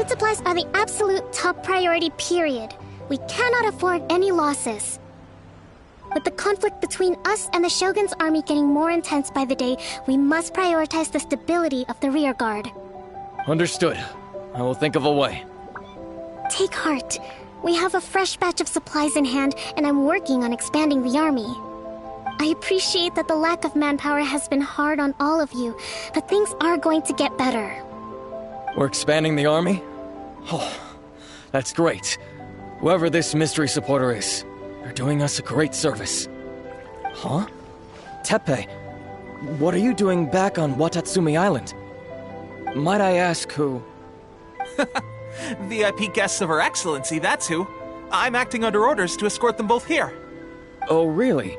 Food supplies are the absolute top priority, period. We cannot afford any losses. With the conflict between us and the Shogun's army getting more intense by the day, we must prioritize the stability of the rear guard. Understood. I will think of a way. Take heart. We have a fresh batch of supplies in hand, and I'm working on expanding the army. I appreciate that the lack of manpower has been hard on all of you, but things are going to get better. We're expanding the army? Oh, that's great. Whoever this mystery supporter is, they're doing us a great service. Huh? Teppei, what are you doing back on Watatsumi Island? Might I ask who? VIP guests of Her Excellency, that's who. I'm acting under orders to escort them both here. Oh, really?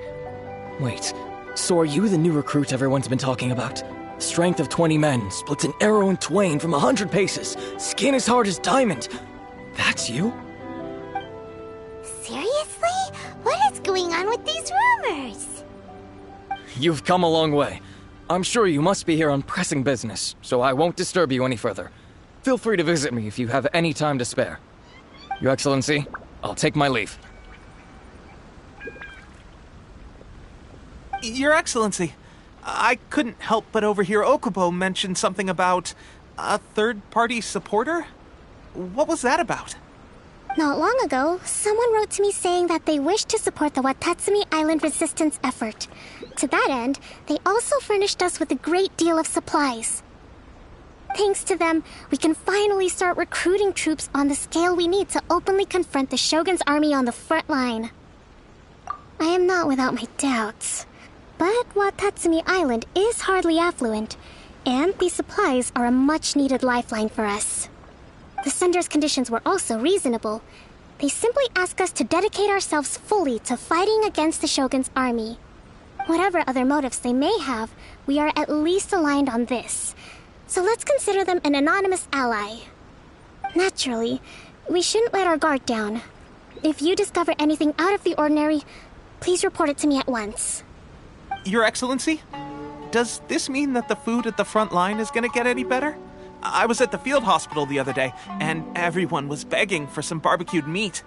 Wait, so are you the new recruit everyone's been talking about? Strength of 20 men, splits an arrow in twain from 100 paces, skin as hard as diamond. That's you? Seriously? What is going on with these rumors? You've come a long way. I'm sure you must be here on pressing business, so I won't disturb you any further. Feel free to visit me if you have any time to spare. Your Excellency, I'll take my leave. Your Excellency, I couldn't help but overhear Okubo mention something about a third-party supporter? What was that about? Not long ago, someone wrote to me saying that they wish to support the Watatsumi Island resistance effort. To that end, they also furnished us with a great deal of supplies. Thanks to them, we can finally start recruiting troops on the scale we need to openly confront the Shogun's army on the front line. I am not without my doubts, but Watatsumi Island is hardly affluent, and these supplies are a much-needed lifeline for us. The sender's conditions were also reasonable. They simply ask us to dedicate ourselves fully to fighting against the Shogun's army. Whatever other motives they may have, we are at least aligned on this. So let's consider them an anonymous ally. Naturally, we shouldn't let our guard down. If you discover anything out of the ordinary, please report it to me at once. Your Excellency, does this mean that the food at the front line is gonna get any better? I was at the field hospital the other day, and everyone was begging for some barbecued meat.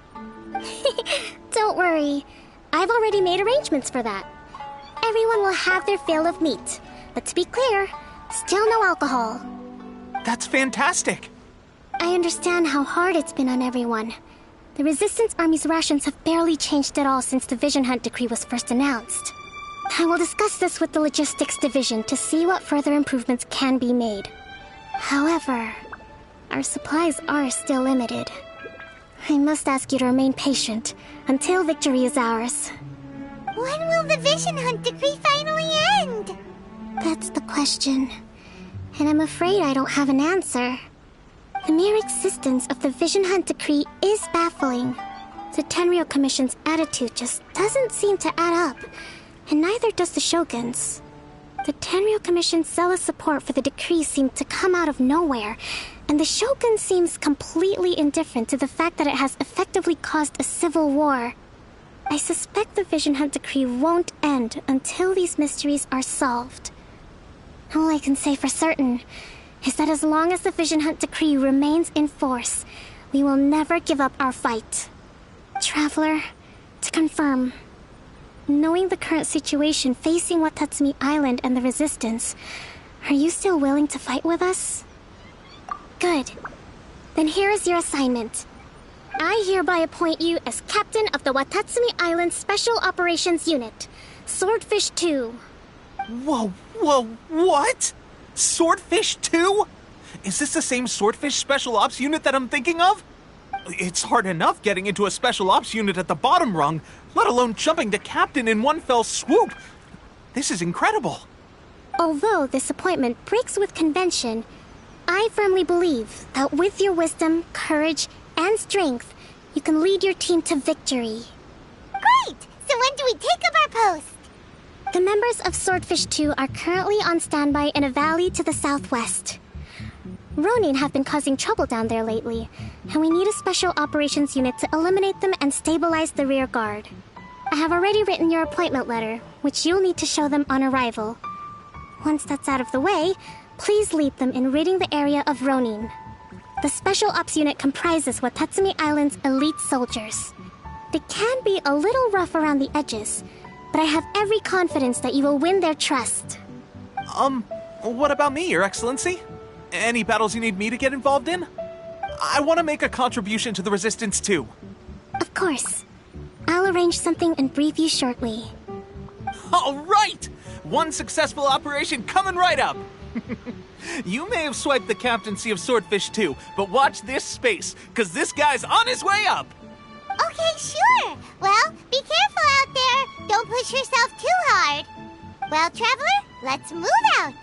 Don't worry. I've already made arrangements for that. Everyone will have their fill of meat. But to be clear, still no alcohol. That's fantastic! I understand how hard it's been on everyone. The Resistance Army's rations have barely changed at all since the Vision Hunt decree was first announced. I will discuss this with the Logistics Division to see what further improvements can be made. However, our supplies are still limited. I must ask you to remain patient until victory is ours. When will the Vision Hunt decree finally end? That's the question, and I'm afraid I don't have an answer. The mere existence of the Vision Hunt decree is baffling. The Tenryou Commission's attitude just doesn't seem to add up, and neither does the Shogun's. The Tenryou Commission's zealous support for the decree seemed to come out of nowhere, and the Shogun seems completely indifferent to the fact that it has effectively caused a civil war. I suspect the Vision Hunt decree won't end until these mysteries are solved. All I can say for certain is that as long as the Vision Hunt decree remains in force, we will never give up our fight. Traveler, to confirm, knowing the current situation facing Watatsumi Island and the Resistance, are you still willing to fight with us? Good. Then here is your assignment. I hereby appoint you as captain of the Watatsumi Island Special Operations Unit, Swordfish 2. Whoa, what? Swordfish 2? Is this the same Swordfish Special Ops unit that I'm thinking of? It's hard enough getting into a Special Ops unit at the bottom rung, let alone jumping to captain in one fell swoop. This is incredible. Although this appointment breaks with convention, I firmly believe that with your wisdom, courage, and strength, you can lead your team to victory. Great! So when do we take up our post? The members of Swordfish 2 are currently on standby in a valley to the southwest. Ronin have been causing trouble down there lately, and we need a special operations unit to eliminate them and stabilize the rear guard. I have already written your appointment letter, which you'll need to show them on arrival. Once that's out of the way, please lead them in ridding the area of Ronin. The Special Ops Unit comprises Watatsumi Island's elite soldiers. They can be a little rough around the edges, but I have every confidence that you will win their trust. What about me, Your Excellency? Any battles you need me to get involved in? I want to make a contribution to the Resistance too. Of course. I'll arrange something and brief you shortly. All right! One successful operation coming right up! You may have swiped the captaincy of Swordfish 2, but watch this space, because this guy's on his way up! Okay, sure. Well, be careful out there. Don't push yourself too hard. Well, Traveler, let's move out.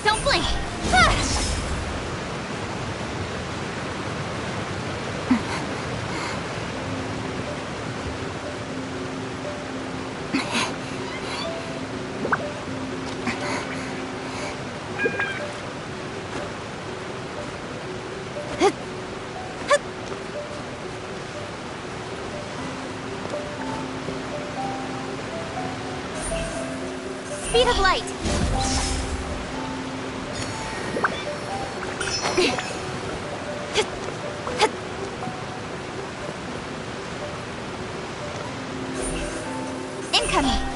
Don't blink! Speed of light! Incoming!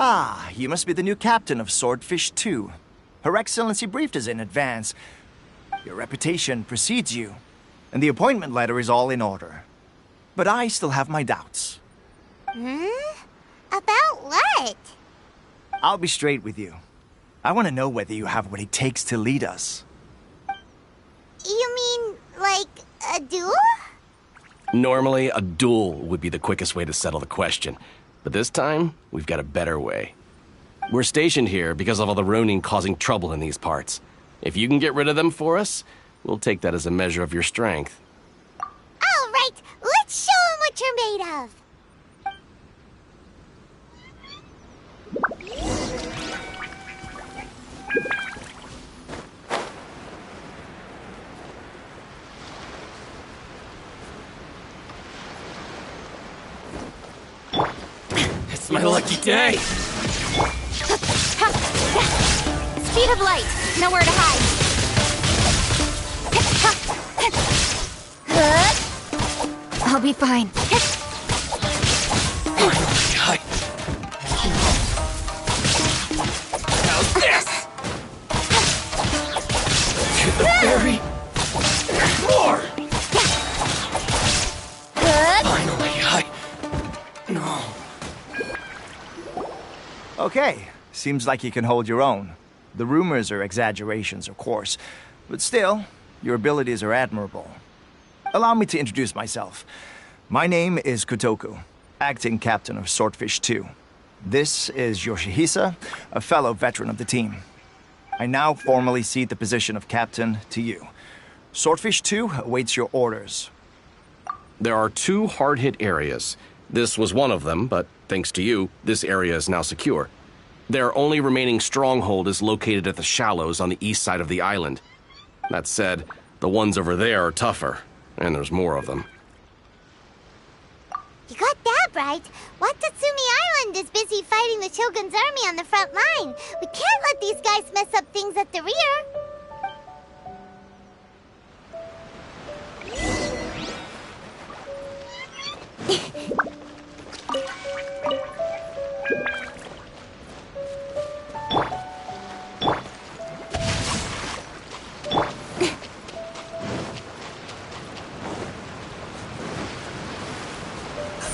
Ah, you must be the new captain of Swordfish 2. Her Excellency briefed us in advance. Your reputation precedes you, and the appointment letter is all in order. But I still have my doubts. About what? I'll be straight with you. I want to know whether you have what it takes to lead us. You mean, like, a duel? Normally, a duel would be the quickest way to settle the question, but this time, we've got a better way. We're stationed here because of all the Ronin causing trouble in these parts. If you can get rid of them for us, we'll take that as a measure of your strength. All right, let's show 'em what you're made of. It's my lucky day! Speed of light. Nowhere to hide. I'll be fine. Finally, how's this? To the berry. More! Finally, no. Okay, seems like you can hold your own. The rumors are exaggerations, of course, but still, your abilities are admirable. Allow me to introduce myself. My name is Kotoku, acting captain of Swordfish 2. This is Yoshihisa, a fellow veteran of the team. I now formally cede the position of captain to you. Swordfish 2 awaits your orders. There are 2 hard-hit areas. This was one of them, but thanks to you, this area is now secure. Their only remaining stronghold is located at the shallows on the east side of the island. That said, the ones over there are tougher, and there's more of them. You got that right. Watatsumi Island is busy fighting the Shogun's army on the front line. We can't let these guys mess up things at the rear.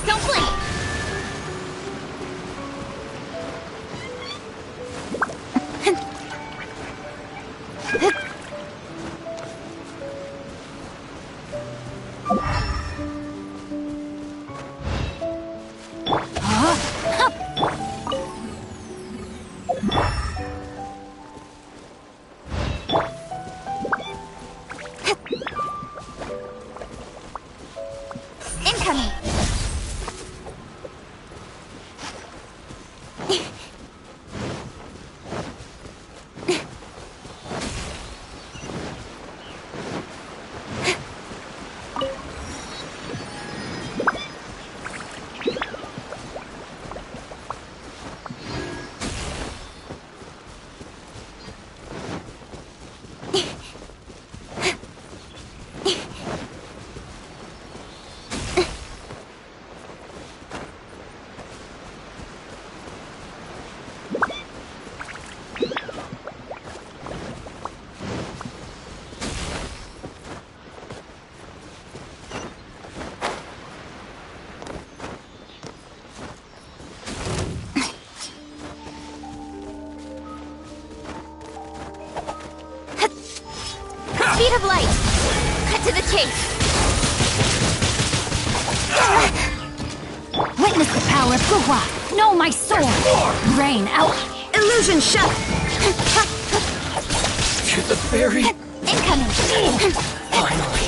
Don't blink. Incoming. Speed of light. Cut to the chase. Witness the power of Fuhua. Know my sword. Rain out. Illusion shut. To the berry. Incoming. Finally,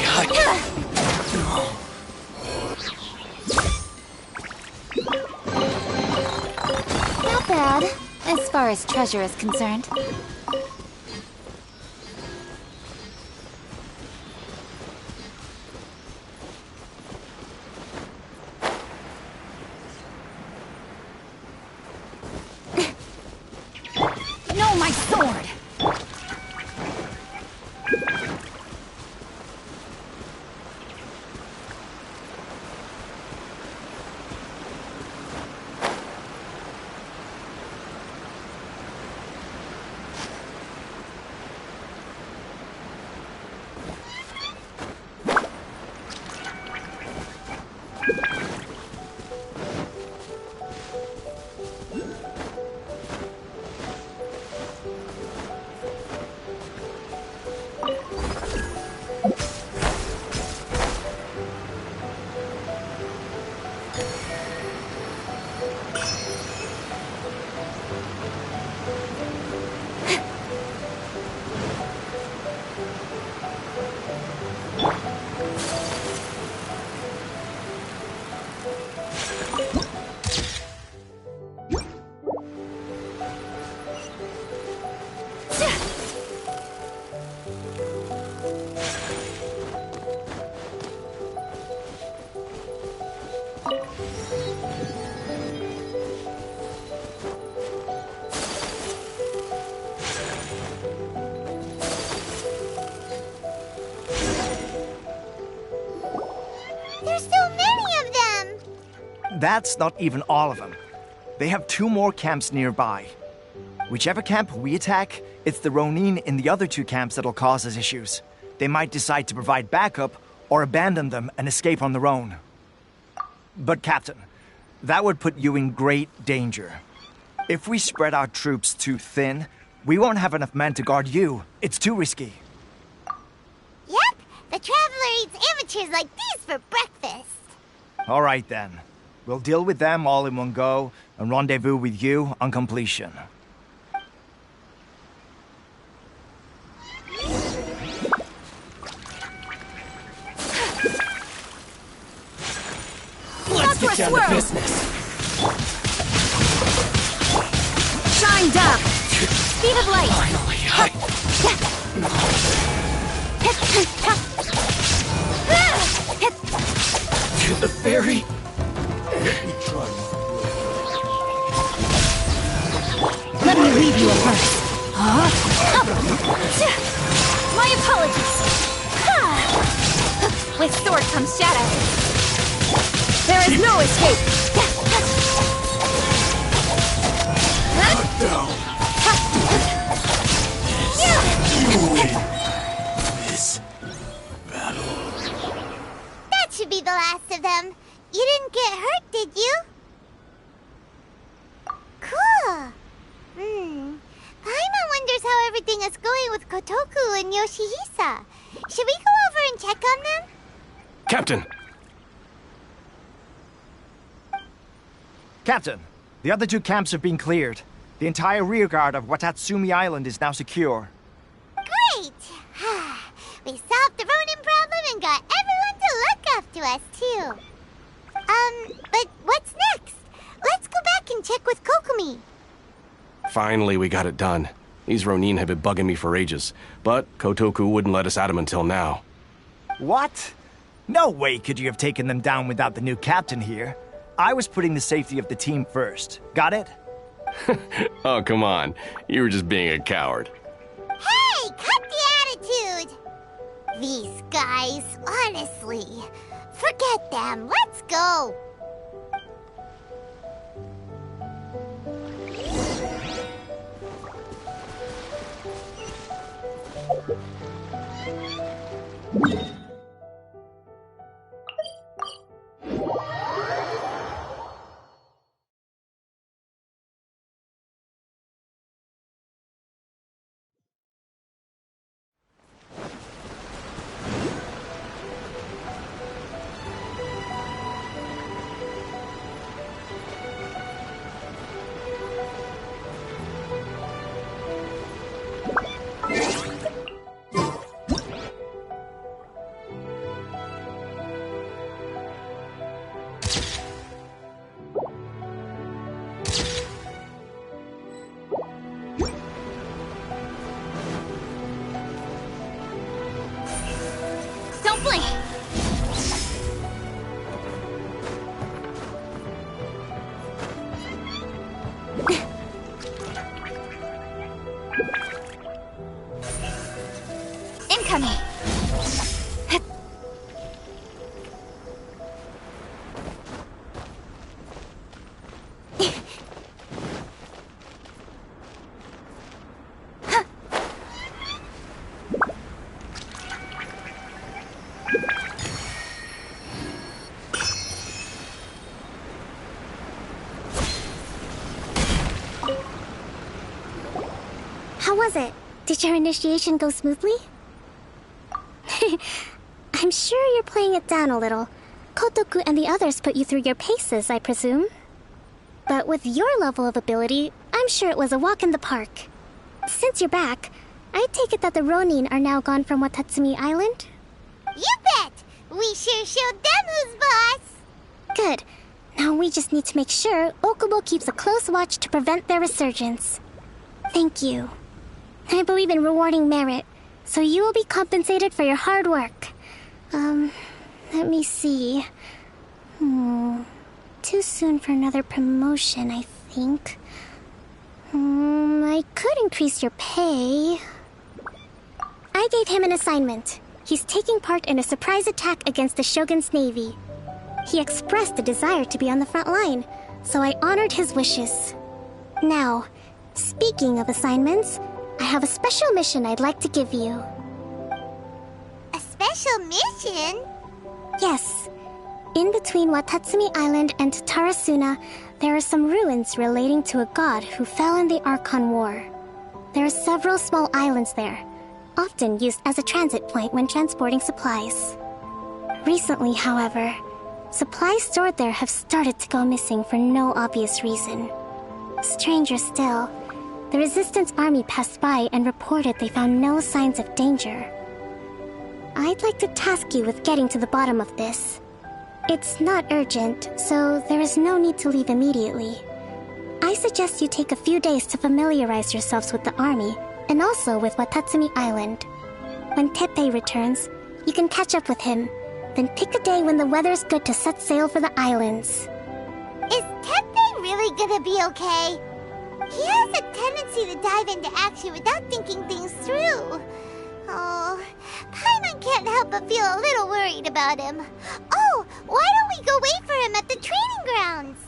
Not bad, as far as treasure is concerned. No, my sword! That's not even all of them. They have 2 more camps nearby. Whichever camp we attack, it's the Ronin in the other 2 camps that'll cause us issues. They might decide to provide backup or abandon them and escape on their own. But Captain, that would put you in great danger. If we spread our troops too thin, we won't have enough men to guard you. It's too risky. Yep, the Traveler eats amateurs like these for breakfast. All right then. We'll deal with them all in one go and rendezvous with you on completion. Let's get down to business. Shined up! Speed of light! Finally, to the ferry? Let me leave you a verse. My apologies. With sword comes shadow. There is no escape. That should be the last of them. You didn't get hurt, did you? Cool. Paimon wonders how everything is going with Kotoku and Yoshihisa. Should we go over and check on them? Captain! Captain, the other 2 camps have been cleared. The entire rearguard of Watatsumi Island is now secure. Great! We solved the Ronin problem and got everyone to look after us, too. But what's next? Let's go back and check with Kokumi. Finally, we got it done. These Ronin have been bugging me for ages, but Kotoku wouldn't let us at them until now. What? No way could you have taken them down without the new captain here. I was putting the safety of the team first. Got it? Oh, come on. You were just being a coward. Hey, cut the attitude! These guys, honestly. Forget them. Let's go. Don't blink! Incoming! How was it? Did your initiation go smoothly? I'm sure you're playing it down a little. Kotoku and the others put you through your paces, I presume. But with your level of ability, I'm sure it was a walk in the park. Since you're back, I take it that the Ronin are now gone from Watatsumi Island? You bet! We sure showed them who's boss! Good. Now we just need to make sure Okubo keeps a close watch to prevent their resurgence. Thank you. I believe in rewarding merit, so you will be compensated for your hard work. Let me see. Too soon for another promotion, I think. I could increase your pay. I gave him an assignment. He's taking part in a surprise attack against the Shogun's navy. He expressed a desire to be on the front line, so I honored his wishes. Now, speaking of assignments, I have a special mission I'd like to give you. A special mission? Yes. In between Watatsumi Island and Tarasuna, there are some ruins relating to a god who fell in the Archon War. There are several small islands there, often used as a transit point when transporting supplies. Recently, however, supplies stored there have started to go missing for no obvious reason. Stranger still, the Resistance army passed by and reported they found no signs of danger. I'd like to task you with getting to the bottom of this. It's not urgent, so there is no need to leave immediately. I suggest you take a few days to familiarize yourselves with the army, and also with Watatsumi Island. When Teppei returns, you can catch up with him, then pick a day when the weather's good to set sail for the islands. Is Teppei really gonna be okay? He has a tendency to dive into action without thinking things through. Oh, Paimon can't help but feel a little worried about him. Oh, why don't we go wait for him at the training grounds?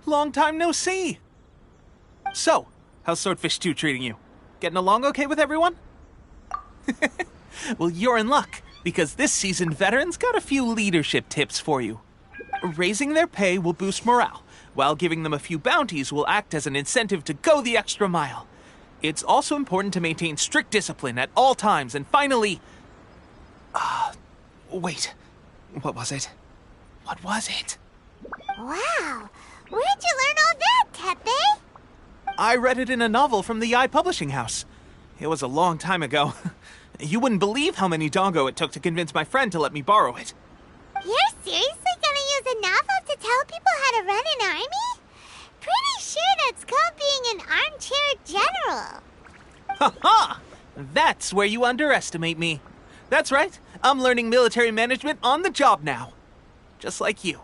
Long time no see! So, how's Swordfish 2 treating you? Getting along okay with everyone? Well, you're in luck, because this seasoned veterans got a few leadership tips for you. Raising their pay will boost morale, while giving them a few bounties will act as an incentive to go the extra mile. It's also important to maintain strict discipline at all times, and finally... wait. What was it? What was it? Wow, where'd you learn all that, Teppei? I read it in a novel from the Publishing House. It was a long time ago. You wouldn't believe how many dongo it took to convince my friend to let me borrow it. You're seriously gonna use a novel to tell people how to run an army? Pretty sure that's called being an armchair general. Ha ha! That's where you underestimate me. That's right, I'm learning military management on the job now. Just like you.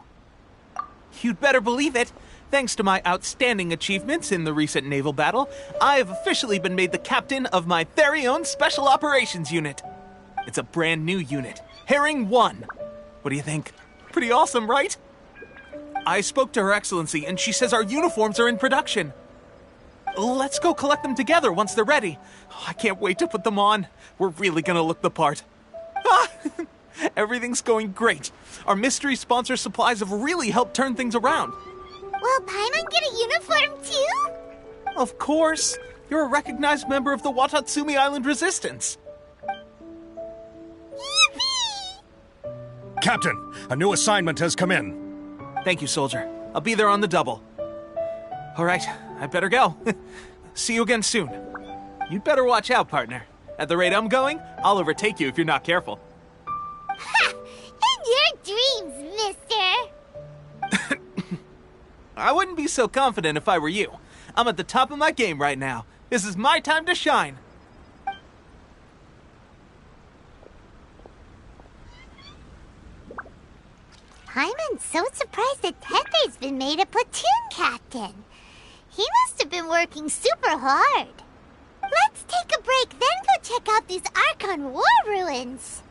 You'd better believe it. Thanks to my outstanding achievements in the recent naval battle, I have officially been made the captain of my very own Special Operations Unit. It's a brand new unit, Herring 1. What do you think? Pretty awesome, right? I spoke to Her Excellency, and she says our uniforms are in production. Let's go collect them together once they're ready. I can't wait to put them on. We're really gonna look the part. Everything's going great. Our mystery sponsor supplies have really helped turn things around. Will Paimon get a uniform too? Of course. You're a recognized member of the Watatsumi Island Resistance. Yippee! Captain, a new assignment has come in. Thank you, soldier. I'll be there on the double. All right, I better go. See you again soon. You'd better watch out, partner. At the rate I'm going, I'll overtake you if you're not careful. Ha! In your dreams, mister! I wouldn't be so confident if I were you. I'm at the top of my game right now. This is my time to shine. Paimon's so surprised that Teppei's been made a platoon captain. He must have been working super hard. Let's take a break, then go check out these Archon War ruins.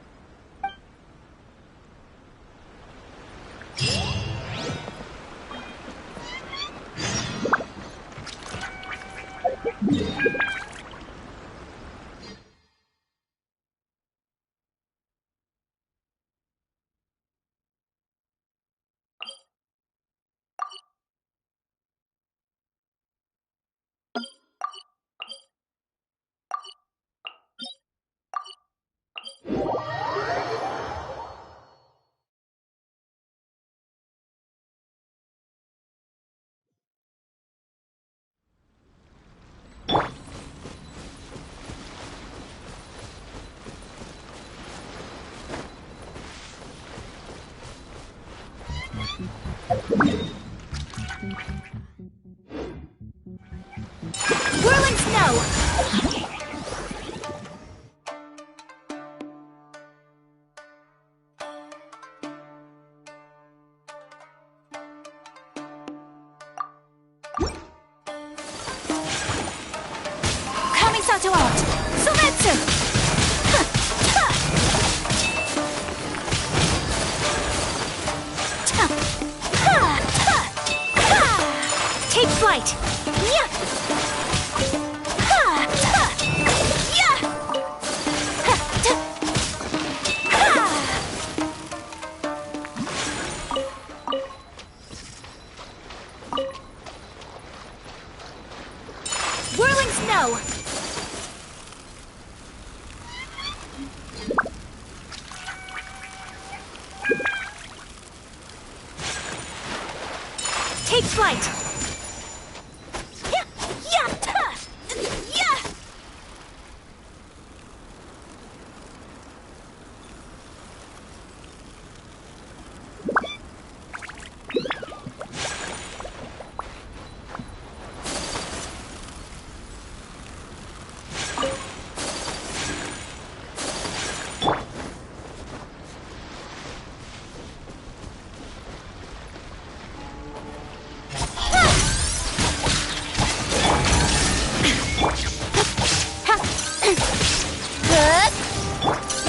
Whirling snow! Shadow Art! Sumetsu! Take flight! Yeah! Whirling snow! Take flight! Yeah! Yeah! Yeah!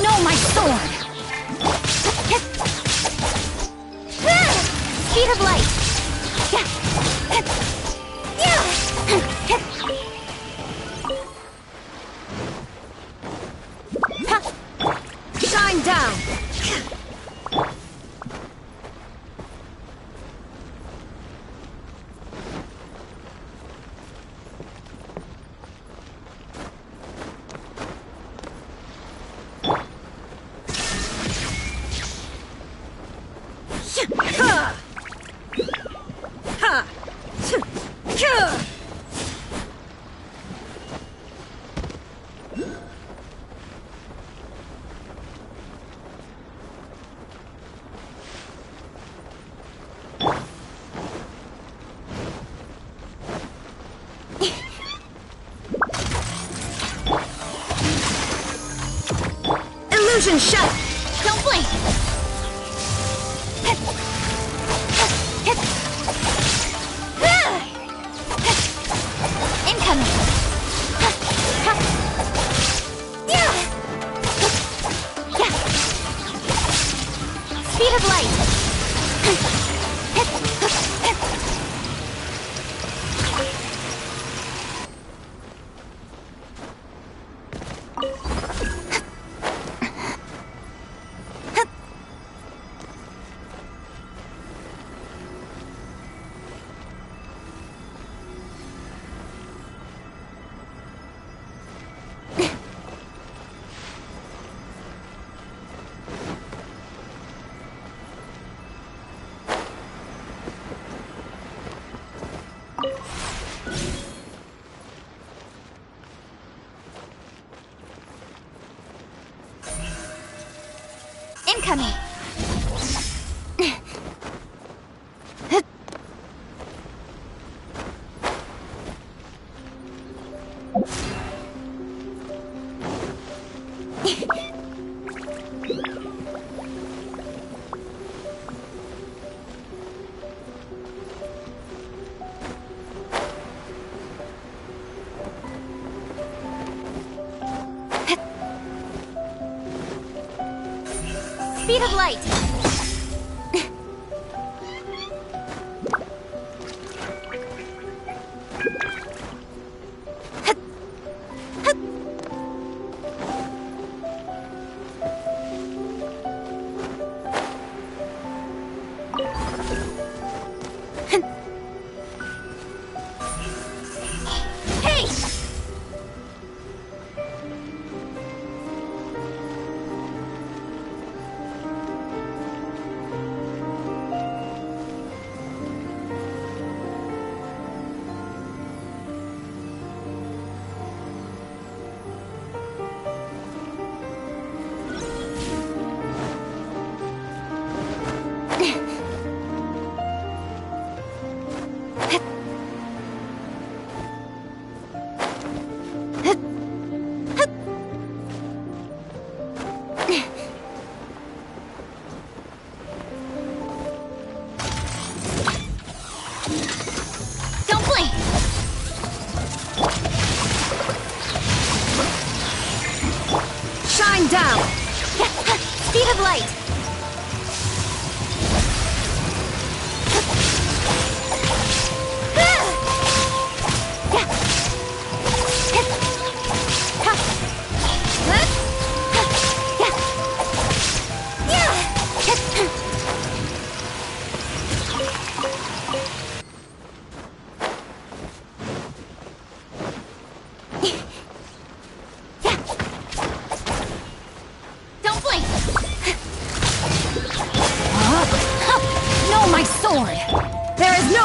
No, my sword! Speed of light! Shine down! Illusion shut! Don't blink! Incoming! Speed of light! Incoming! Speed of light!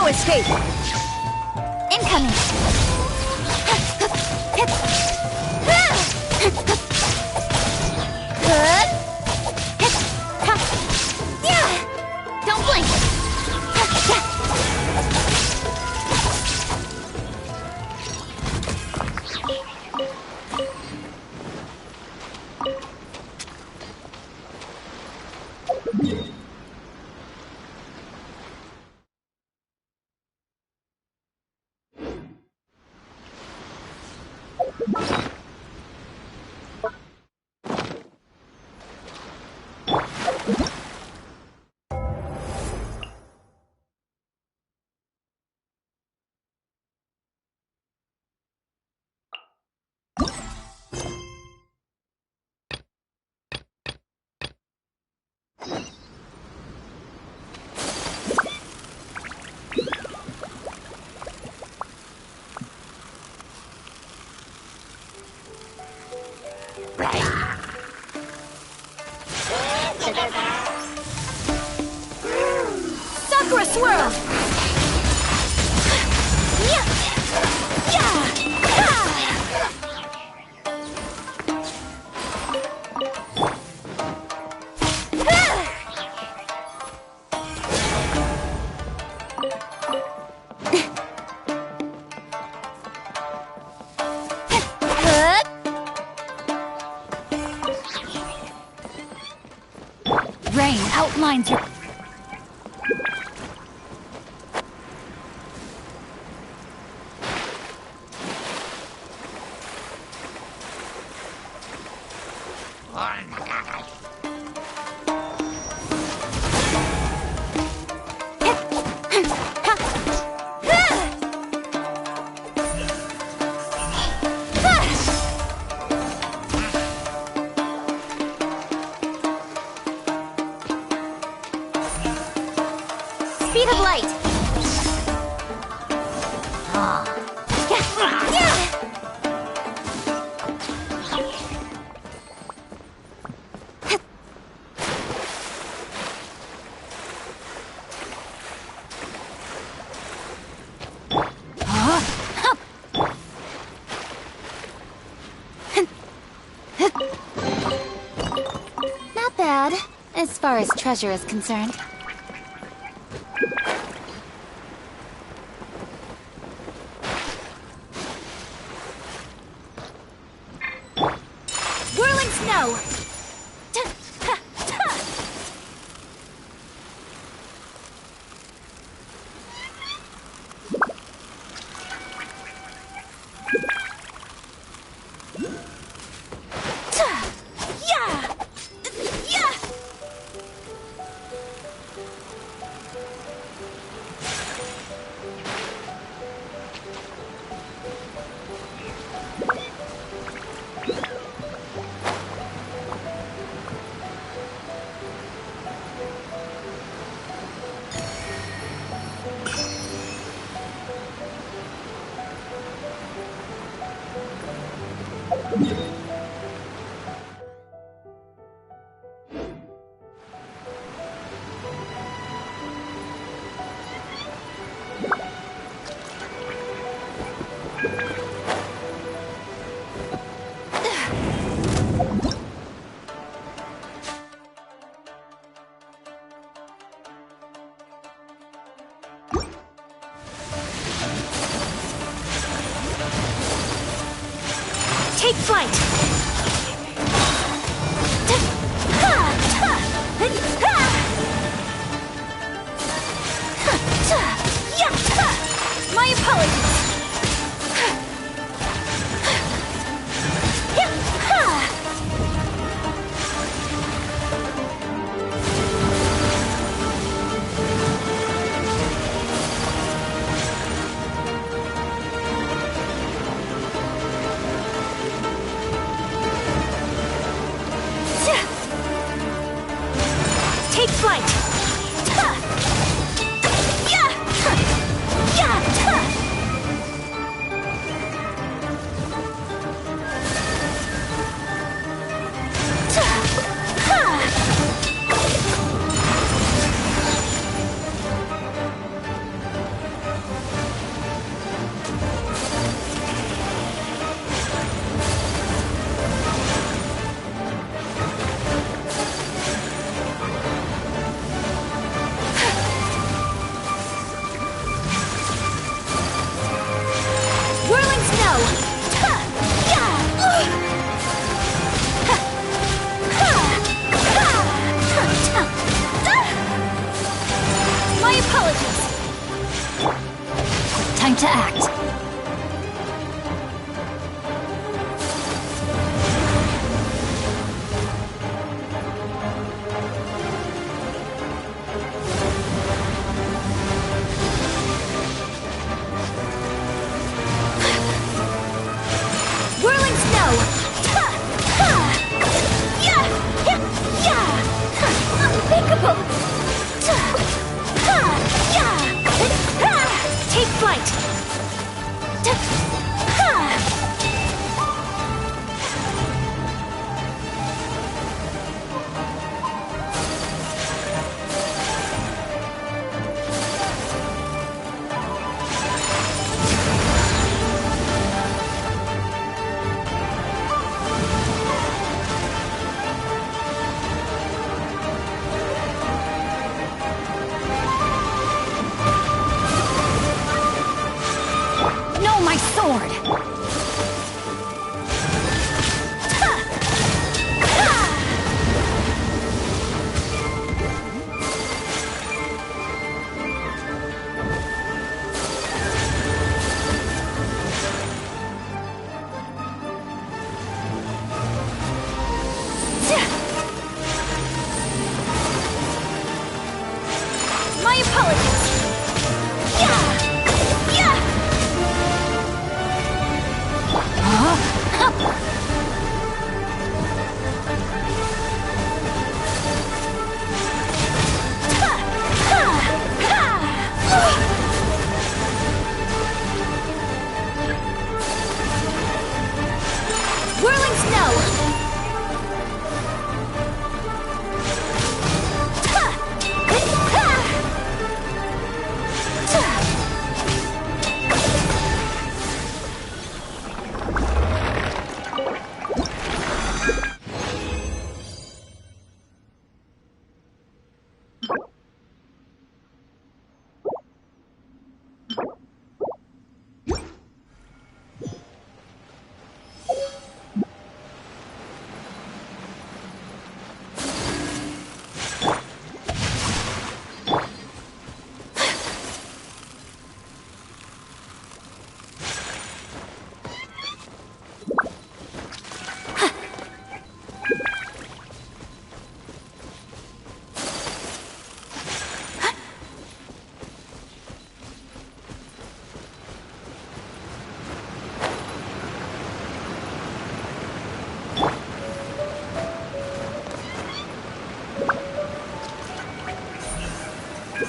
No escape! Incoming! Don't blink! Sakura swirl! Rain outlines your... Speed of light! Not bad, as far as treasure is concerned. Whirling snow! Take flight! My apologies! Time to act. Whirling snow! Unthinkable! Take flight! No, my sword! My apologies! Whirling snow!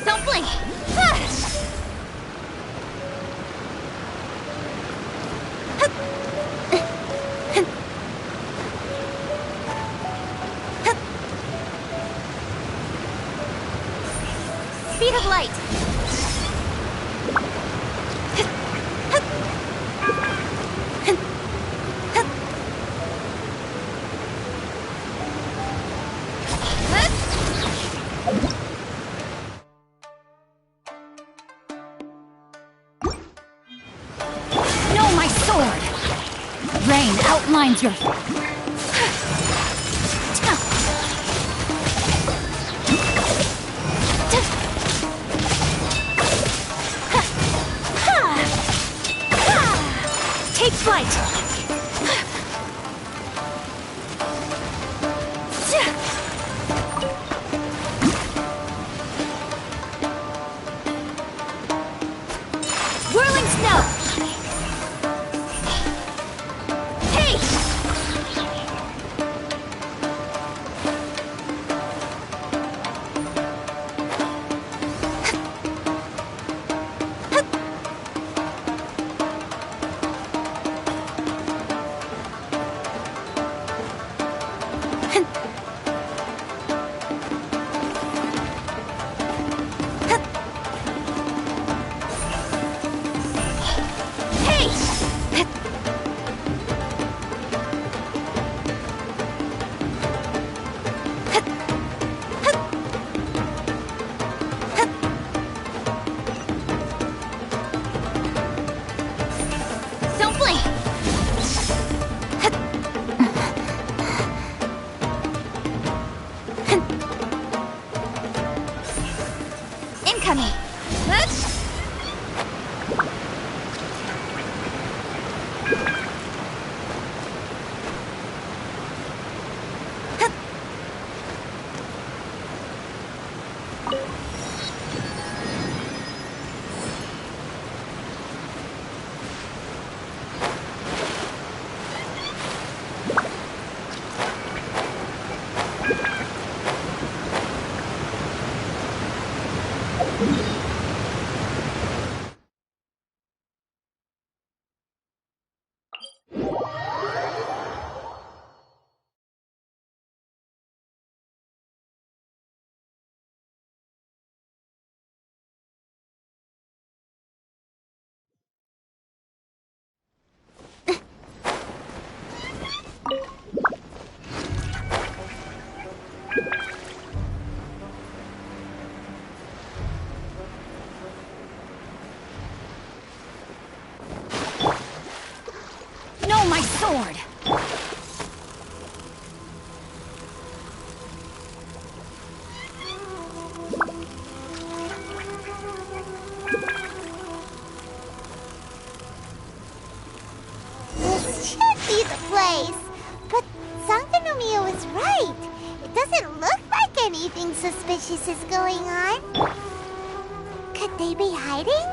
Don't blink! Speed of light! No, my sword! Rain outlines your... Take flight! Whirling snow! Hey! sword! This should be the place. But Sankanomiya was right. It doesn't look like anything suspicious is going on. Could they be hiding?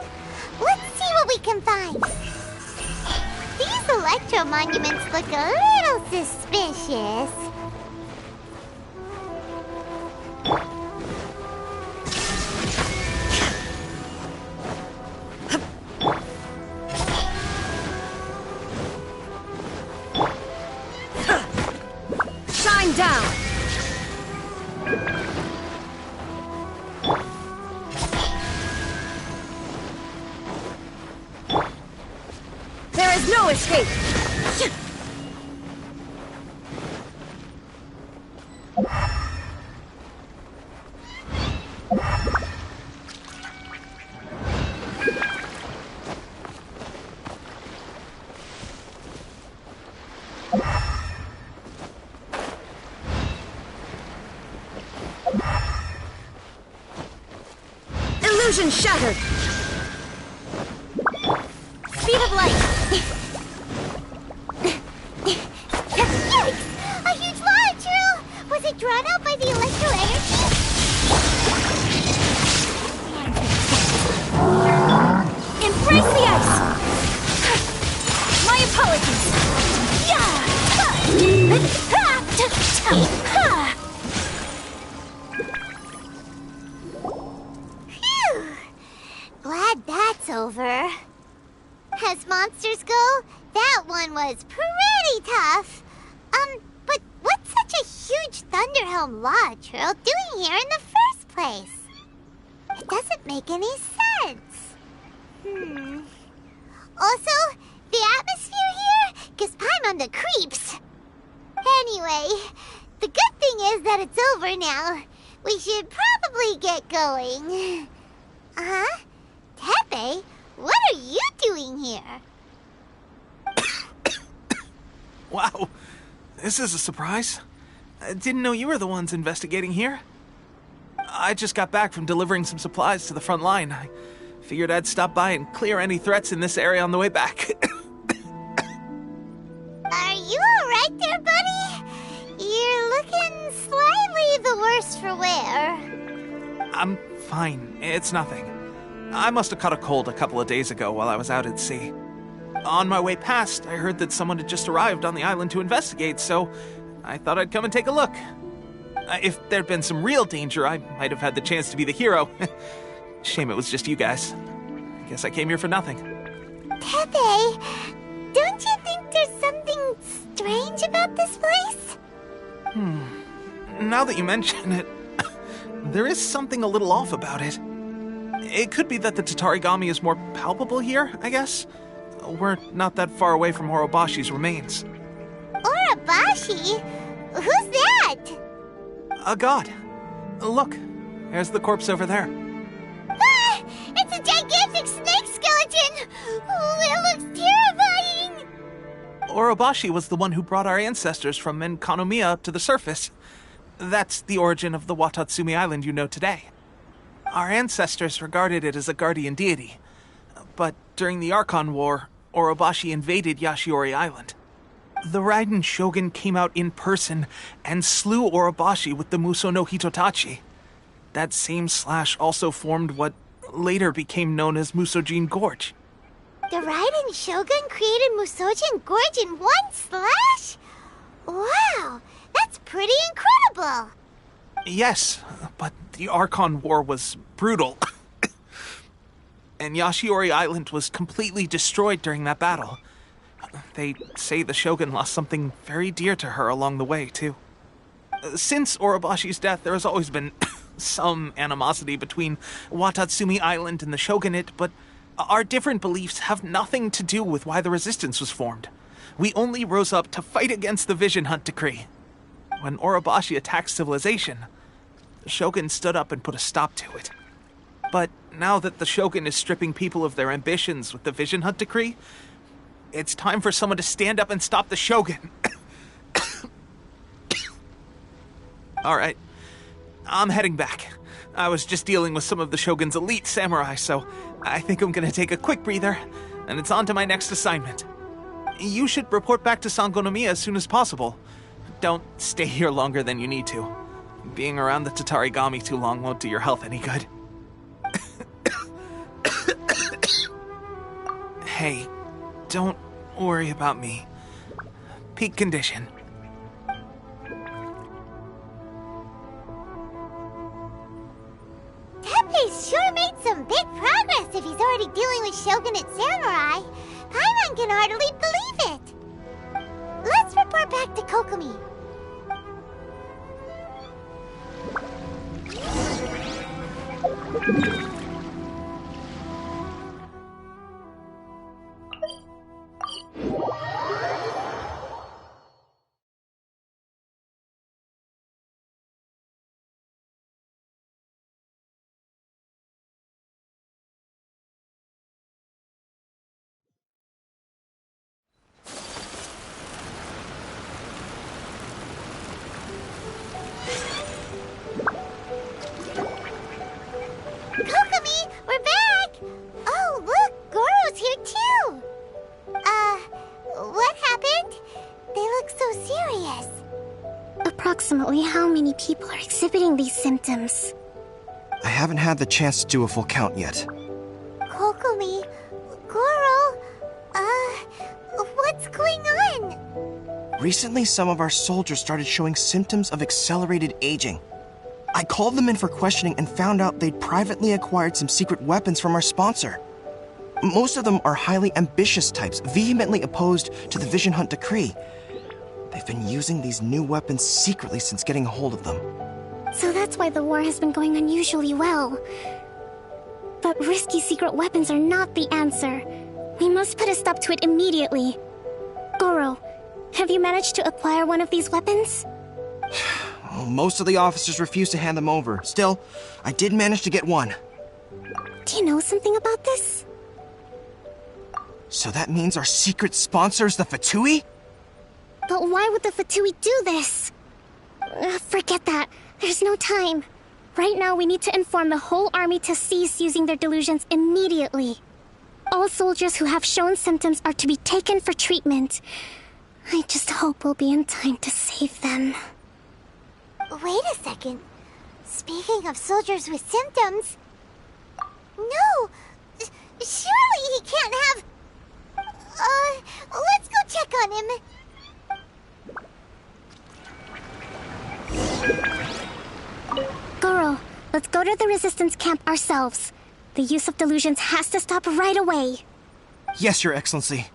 Let's see what we can find. These electro monuments look a little suspicious. Shine down! There is no escape! Illusion shattered! Speed of light! Yikes! A huge launch, Earl! Was it drawn out by the electro energy? Embrace the ice! My apologies! Phew! Glad that's over. As monsters go, that one was pretty tough. But what's such a huge Thunderhelm Lodge Earl doing here in the first place? It doesn't make any sense. Also, the atmosphere here gives Paimon the creeps. Anyway, the good thing is that it's over now. We should probably get going. Uh-huh. Tepe, what are you doing here? Wow, this is a surprise. I didn't know you were the ones investigating here. I just got back from delivering some supplies to the front line. I figured I'd stop by and clear any threats in this area on the way back. Are you alright there, buddy? You're looking slightly the worse for wear. I'm fine. It's nothing. I must have caught a cold a couple of days ago while I was out at sea. On my way past, I heard that someone had just arrived on the island to investigate, so I thought I'd come and take a look. If there'd been some real danger, I might have had the chance to be the hero. Shame it was just you guys. I guess I came here for nothing. Tepe, don't you think there's something strange about this place? Now that you mention it, there is something a little off about it. It could be that the Tatarigami is more palpable here, I guess. We're not that far away from Orobashi's remains. Orobashi? Who's that? A god. Look, there's the corpse over there. Ah! It's a gigantic snake skeleton! Oh, it looks terrifying! Orobashi was the one who brought our ancestors from Enkanomiya up to the surface. That's the origin of the Watatsumi Island you know today. Our ancestors regarded it as a guardian deity. But during the Archon War, Orobashi invaded Yashiori Island. The Raiden Shogun came out in person and slew Orobashi with the Muso no Hitotachi. That same slash also formed what later became known as Musojin Gorge. The Raiden Shogun created Musojin Gorge in one slash? Wow, that's pretty incredible! Yes, but the Archon War was brutal. And Yashiori Island was completely destroyed during that battle. They say the Shogun lost something very dear to her along the way, too. Since Orobashi's death, there has always been some animosity between Watatsumi Island and the Shogunate, but our different beliefs have nothing to do with why the resistance was formed. We only rose up to fight against the Vision Hunt Decree. When Orobashi attacked civilization, the Shogun stood up and put a stop to it. But now that the Shogun is stripping people of their ambitions with the Vision Hunt Decree, It's time for someone to stand up and stop the Shogun. Alright, I'm heading back. I was just dealing with some of the Shogun's elite samurai, so I think I'm gonna take a quick breather, and it's on to my next assignment. You should report back to Sangonomiya as soon as possible. Don't stay here longer than you need to. Being around the Tatarigami too long won't do your health any good. Hey, don't worry about me. Peak condition. Teppei's sure made some big progress if he's already dealing with Shogunate samurai. Paimon can hardly believe it. Let's report back to Kokomi. Kokomi, we're back! Oh, look, Goro's here too! What happened? They look so serious. Approximately how many people are exhibiting these symptoms? I haven't had the chance to do a full count yet. Kokomi, Goro, what's going on? Recently, some of our soldiers started showing symptoms of accelerated aging. I called them in for questioning and found out they'd privately acquired some secret weapons from our sponsor. Most of them are highly ambitious types, vehemently opposed to the Vision Hunt decree. They've been using these new weapons secretly since getting a hold of them. So that's why the war has been going unusually well. But risky secret weapons are not the answer. We must put a stop to it immediately. Goro, have you managed to acquire one of these weapons? Well, most of the officers refused to hand them over. Still, I did manage to get one. Do you know something about this? So that means our secret sponsor is the Fatui? But why would the Fatui do this? Forget that. There's no time. Right now, we need to inform the whole army to cease using their delusions immediately. All soldiers who have shown symptoms are to be taken for treatment. I just hope we'll be in time to save them. Wait a second. Speaking of soldiers with symptoms... No! Surely he can't have... let's go check on him. Goro, let's go to the resistance camp ourselves. The use of delusions has to stop right away. Yes, Your Excellency.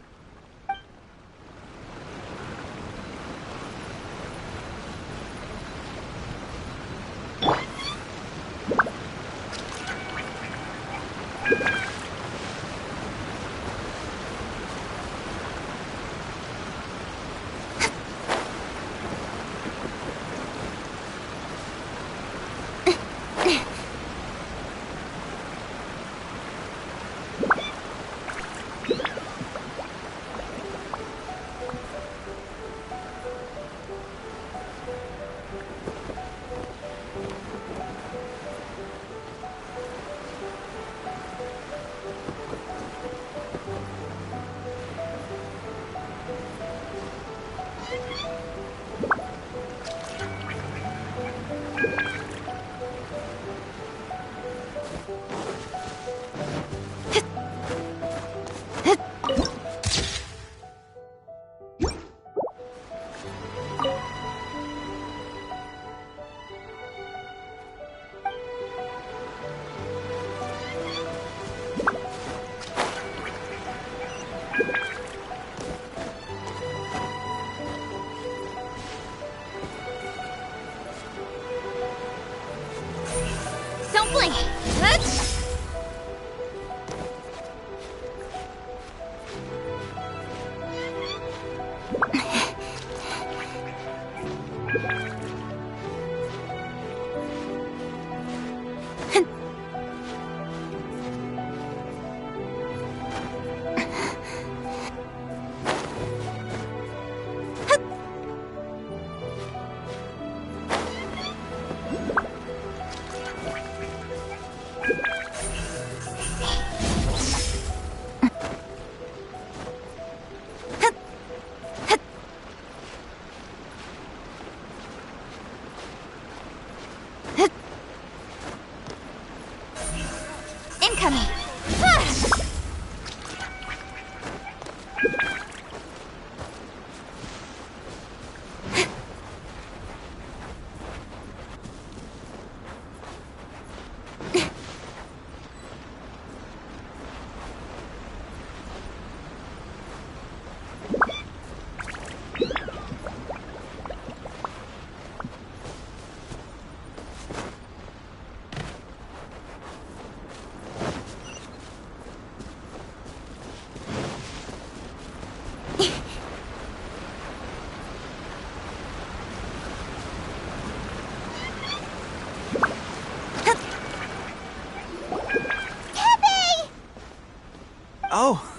Oh.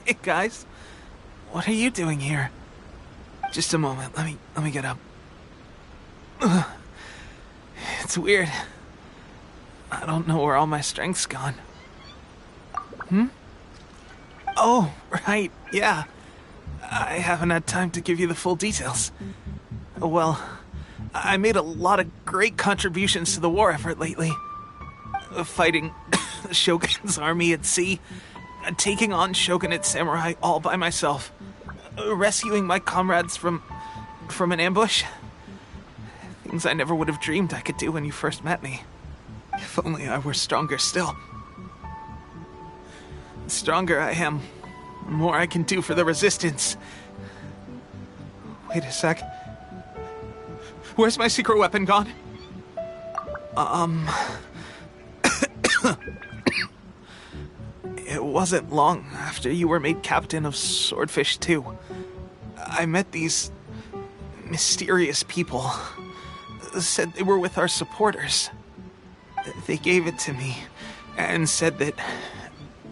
Hey, guys. What are you doing here? Just a moment. Let me get up. Ugh. It's weird. I don't know where all my strength's gone. Oh, right. Yeah. I haven't had time to give you the full details. Well, I made a lot of great contributions to the war effort lately. Fighting the Shogun's army at sea, taking on Shogunate samurai all by myself, rescuing my comrades from an ambush. Things I never would have dreamed I could do when you first met me. If only I were stronger still. The stronger I am, the more I can do for the Resistance. Wait a sec. Where's my secret weapon gone? It wasn't long after you were made captain of Swordfish 2. I met these mysterious people. Said they were with our supporters. They gave it to me and said that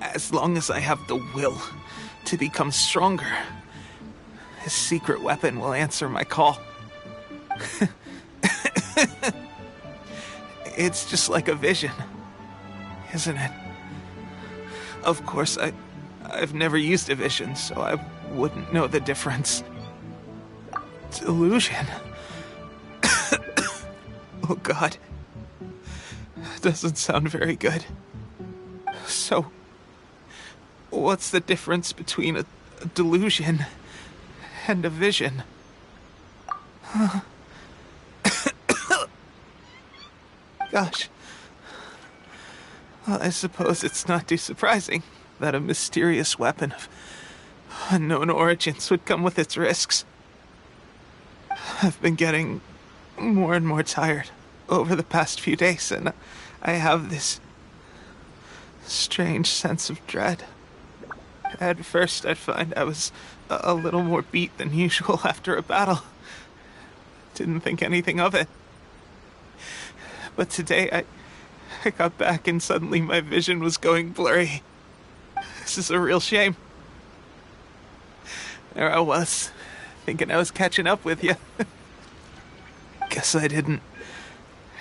as long as I have the will to become stronger, his secret weapon will answer my call. It's just like a vision, isn't it? Of course, I've never used a vision, so I wouldn't know the difference. Delusion. Oh God. Doesn't sound very good. So, what's the difference between a delusion and a vision? Gosh. Well, I suppose it's not too surprising that a mysterious weapon of unknown origins would come with its risks. I've been getting more and more tired over the past few days, and I have this strange sense of dread. At first, I'd find I was a little more beat than usual after a battle. Didn't think anything of it. But today, I got back and suddenly my vision was going blurry. This is a real shame. There I was, thinking I was catching up with you. Guess I didn't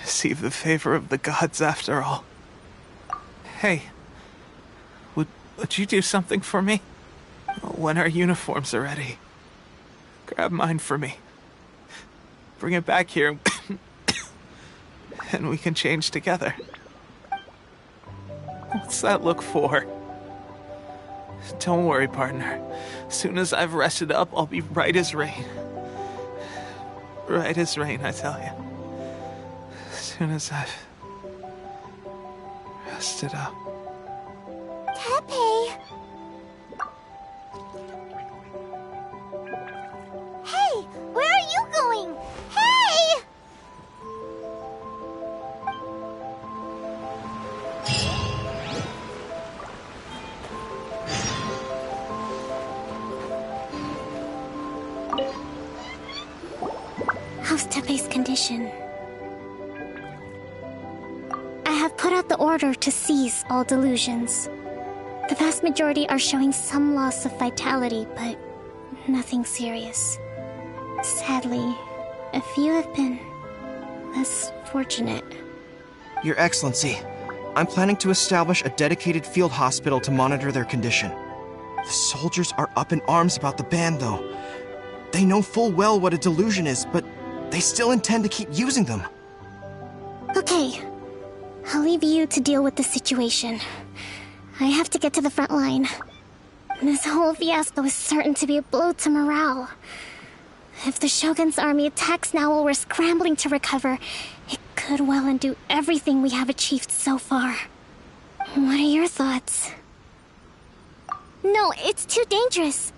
receive the favor of the gods after all. Hey, would you do something for me? When our uniforms are ready, grab mine for me. Bring it back here, and we can change together. What's that look for? Don't worry, partner. As soon as I've rested up, I'll be right as rain. Right as rain, I tell you. As soon as I've rested up. Tepe! Hey, where are you going? Hey! How's Tepe's condition? I have put out the order to seize all delusions. The vast majority are showing some loss of vitality, but nothing serious. Sadly, a few have been less fortunate. Your Excellency, I'm planning to establish a dedicated field hospital to monitor their condition. The soldiers are up in arms about the ban, though. They know full well what a delusion is, but they still intend to keep using them. Okay, I'll leave you to deal with the situation. I have to get to the front line. This whole fiasco is certain to be a blow to morale. If the Shogun's army attacks now while we're scrambling to recover, it could well undo everything we have achieved so far. What are your thoughts? No, it's too dangerous.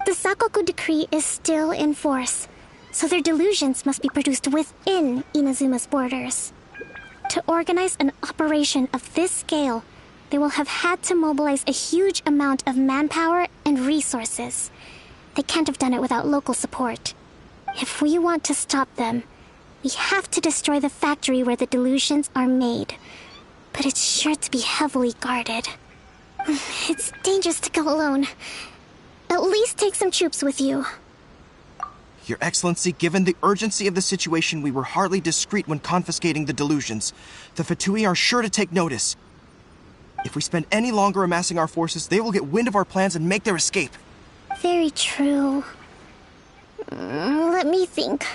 The Sakoku decree is still in force, so their delusions must be produced within Inazuma's borders. To organize an operation of this scale, they will have had to mobilize a huge amount of manpower and resources. They can't have done it without local support. If we want to stop them, we have to destroy the factory where the delusions are made. But it's sure to be heavily guarded. It's dangerous to go alone. At least take some troops with you. Your Excellency, given the urgency of the situation, we were hardly discreet when confiscating the delusions. The Fatui are sure to take notice. If we spend any longer amassing our forces, they will get wind of our plans and make their escape. Very true. Let me think.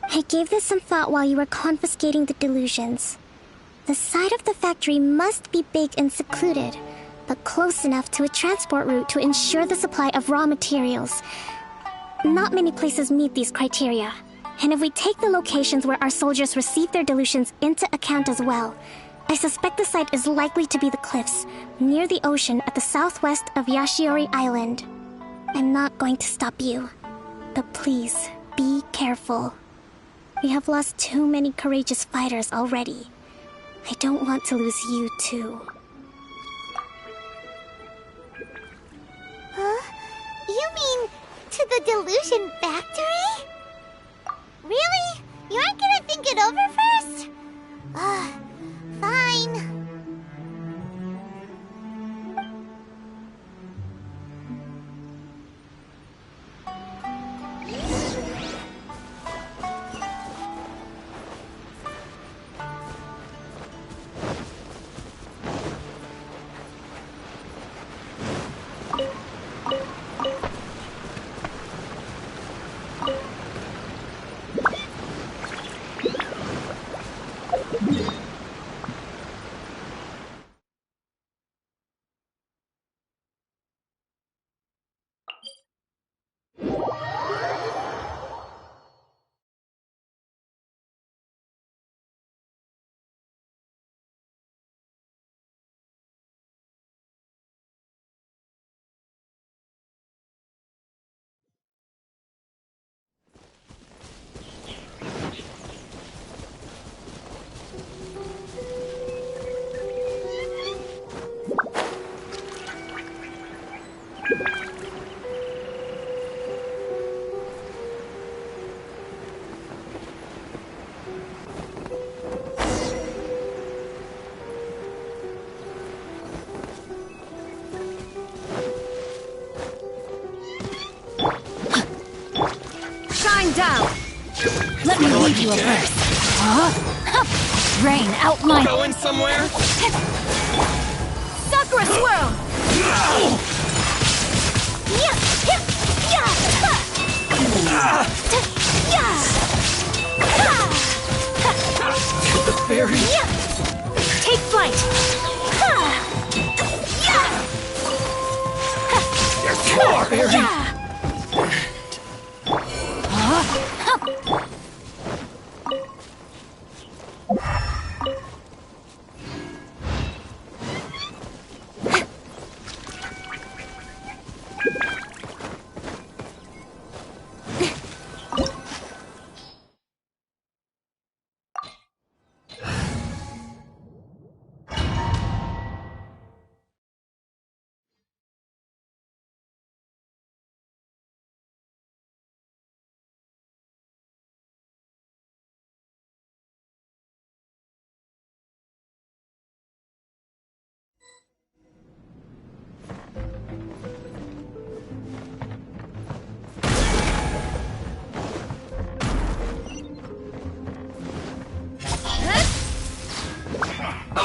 I gave this some thought while you were confiscating the delusions. The side of the factory must be big and secluded, but close enough to a transport route to ensure the supply of raw materials. Not many places meet these criteria, and if we take the locations where our soldiers receive their delusions into account as well, I suspect the site is likely to be the cliffs, near the ocean at the southwest of Yashiori Island. I'm not going to stop you, but please, be careful. We have lost too many courageous fighters already. I don't want to lose you too. Huh? You mean to the delusion factory? Really? You aren't gonna think it over first? Fine. Down. Let me leave you a verse. Rain outline. Going somewhere? Sakura swirl. The fairy. Take flight. There's more fairy.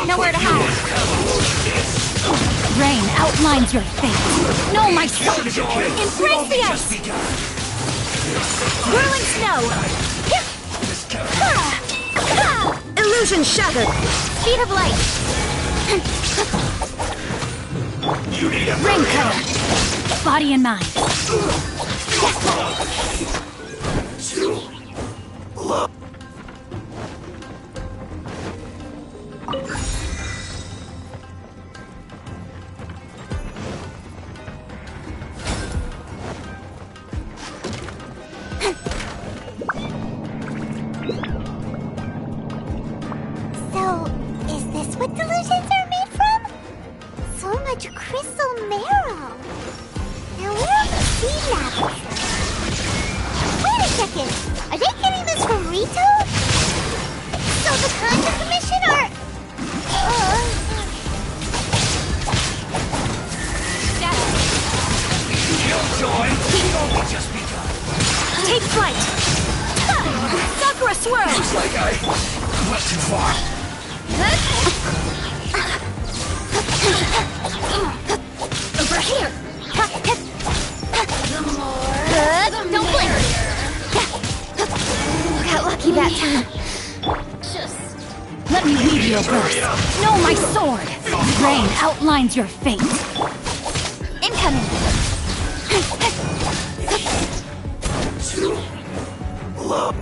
Nowhere to hide. Rain outlines your fate. Know my soul. Embrace the ice. Whirling snow. Illusion shattered. Speed of light. Rain color. Body and mind. So, is this what delusions are made from? So much crystal marrow. Now where are the seed labs? Wait a second. Are they getting this from Rito? So the Contra Commission are... Take flight! Sakura swirl! Looks like I went too far. Over here! Don't blink! Got lucky that time. Just let me lead you a verse. Know my sword! Rain outlines your fate. Incoming! Too low.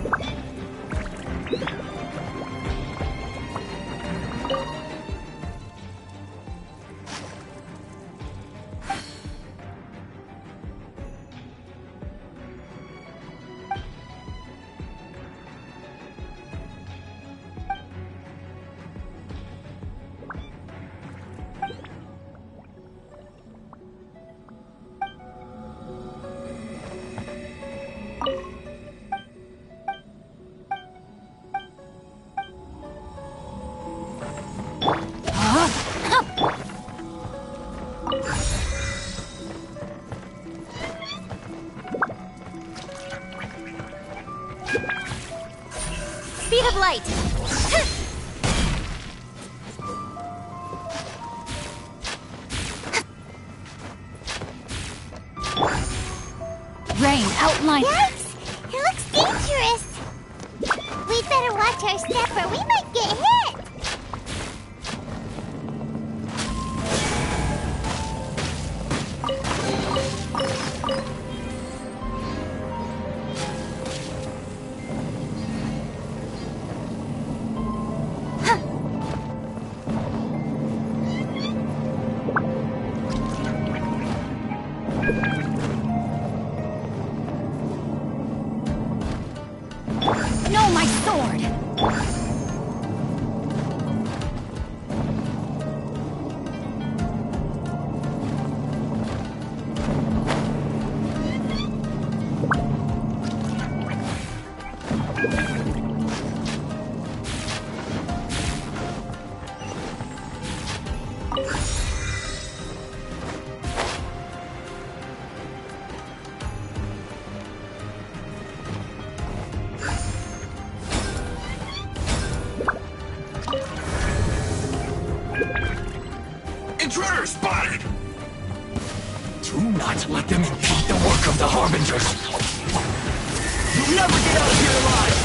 Speed of light! Rain outline. Yikes! It looks dangerous. We'd better watch our step or we might get hit. Know my sword! Intruder spotted! Do not let them impede the work of the Harbingers! You'll never get out of here alive!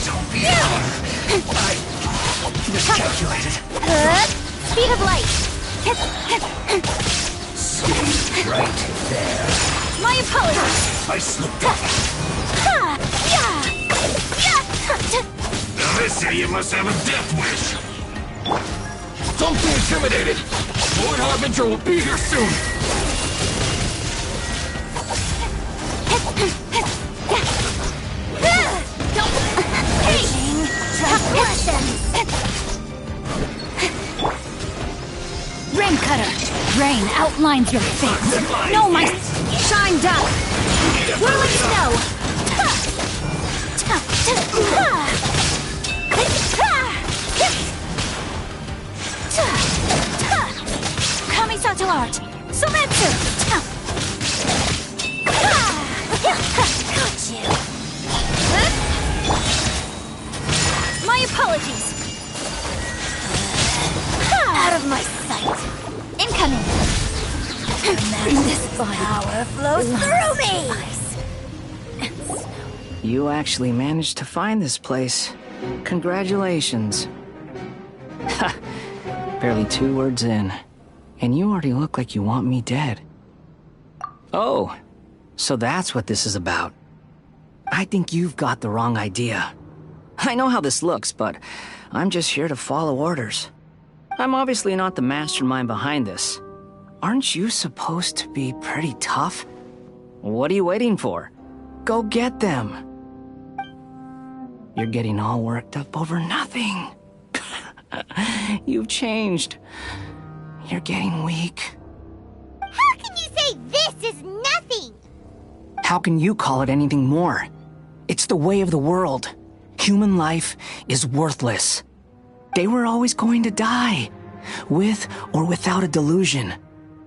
Don't be I miscalculated. Speed of light! Stay right there. My apologies! I slipped up. Now they say you must have a death wish. Don't be intimidated. Lord Harbinger will be here soon. Rain cutter! Rain outlines your fate. Know my... Shine down! Whirling snow! Kamisato art! Sometsu! Got you! My apologies! Out of my sight! Incoming! This power flows through me! You actually managed to find this place. Congratulations. Ha! Barely 2 words in, and you already look like you want me dead. Oh, so that's what this is about. I think you've got the wrong idea. I know how this looks, but I'm just here to follow orders. I'm obviously not the mastermind behind this. Aren't you supposed to be pretty tough? What are you waiting for? Go get them. You're getting all worked up over nothing. You've changed. You're getting weak. How can you say this is nothing? How can you call it anything more? It's the way of the world. Human life is worthless. They were always going to die, with or without a delusion.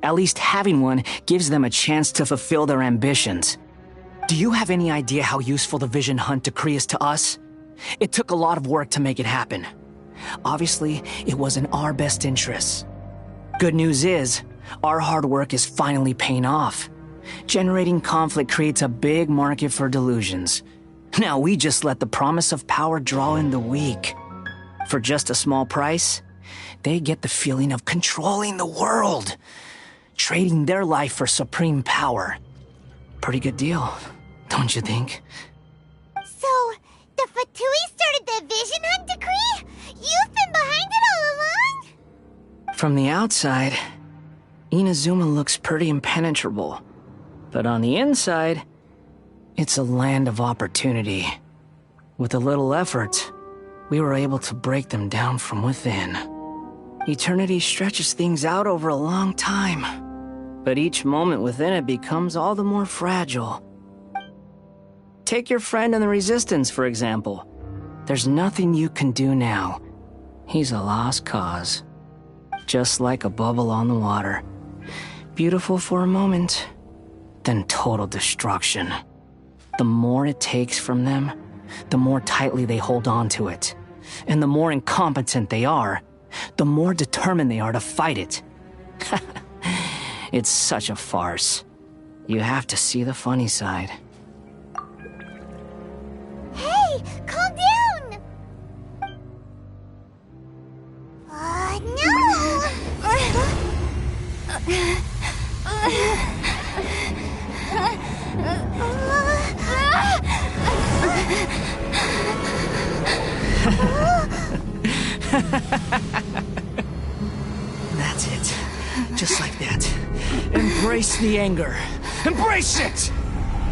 At least having one gives them a chance to fulfill their ambitions. Do you have any idea how useful the Vision Hunt decree is to us? It took a lot of work to make it happen. Obviously, it was in our best interests. Good news is, our hard work is finally paying off. Generating conflict creates a big market for delusions. Now we just let the promise of power draw in the weak. For just a small price, they get the feeling of controlling the world, trading their life for supreme power. Pretty good deal, don't you think? So, the Fatui started the Vision Hunt decree? You've been behind it all along? From the outside, Inazuma looks pretty impenetrable. But on the inside, it's a land of opportunity. With a little effort, we were able to break them down from within. Eternity stretches things out over a long time, but each moment within it becomes all the more fragile. Take your friend in the Resistance, for example. There's nothing you can do now. He's a lost cause. Just like a bubble on the water. Beautiful for a moment, then total destruction. The more it takes from them, the more tightly they hold on to it. And the more incompetent they are, the more determined they are to fight it. It's such a farce. You have to see the funny side. Hey, calm down! No! That's it. Just like that. Embrace the anger. Embrace it!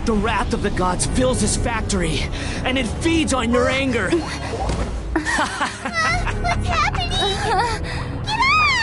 The wrath of the gods fills this factory, and it feeds on your anger. What's happening? Get up!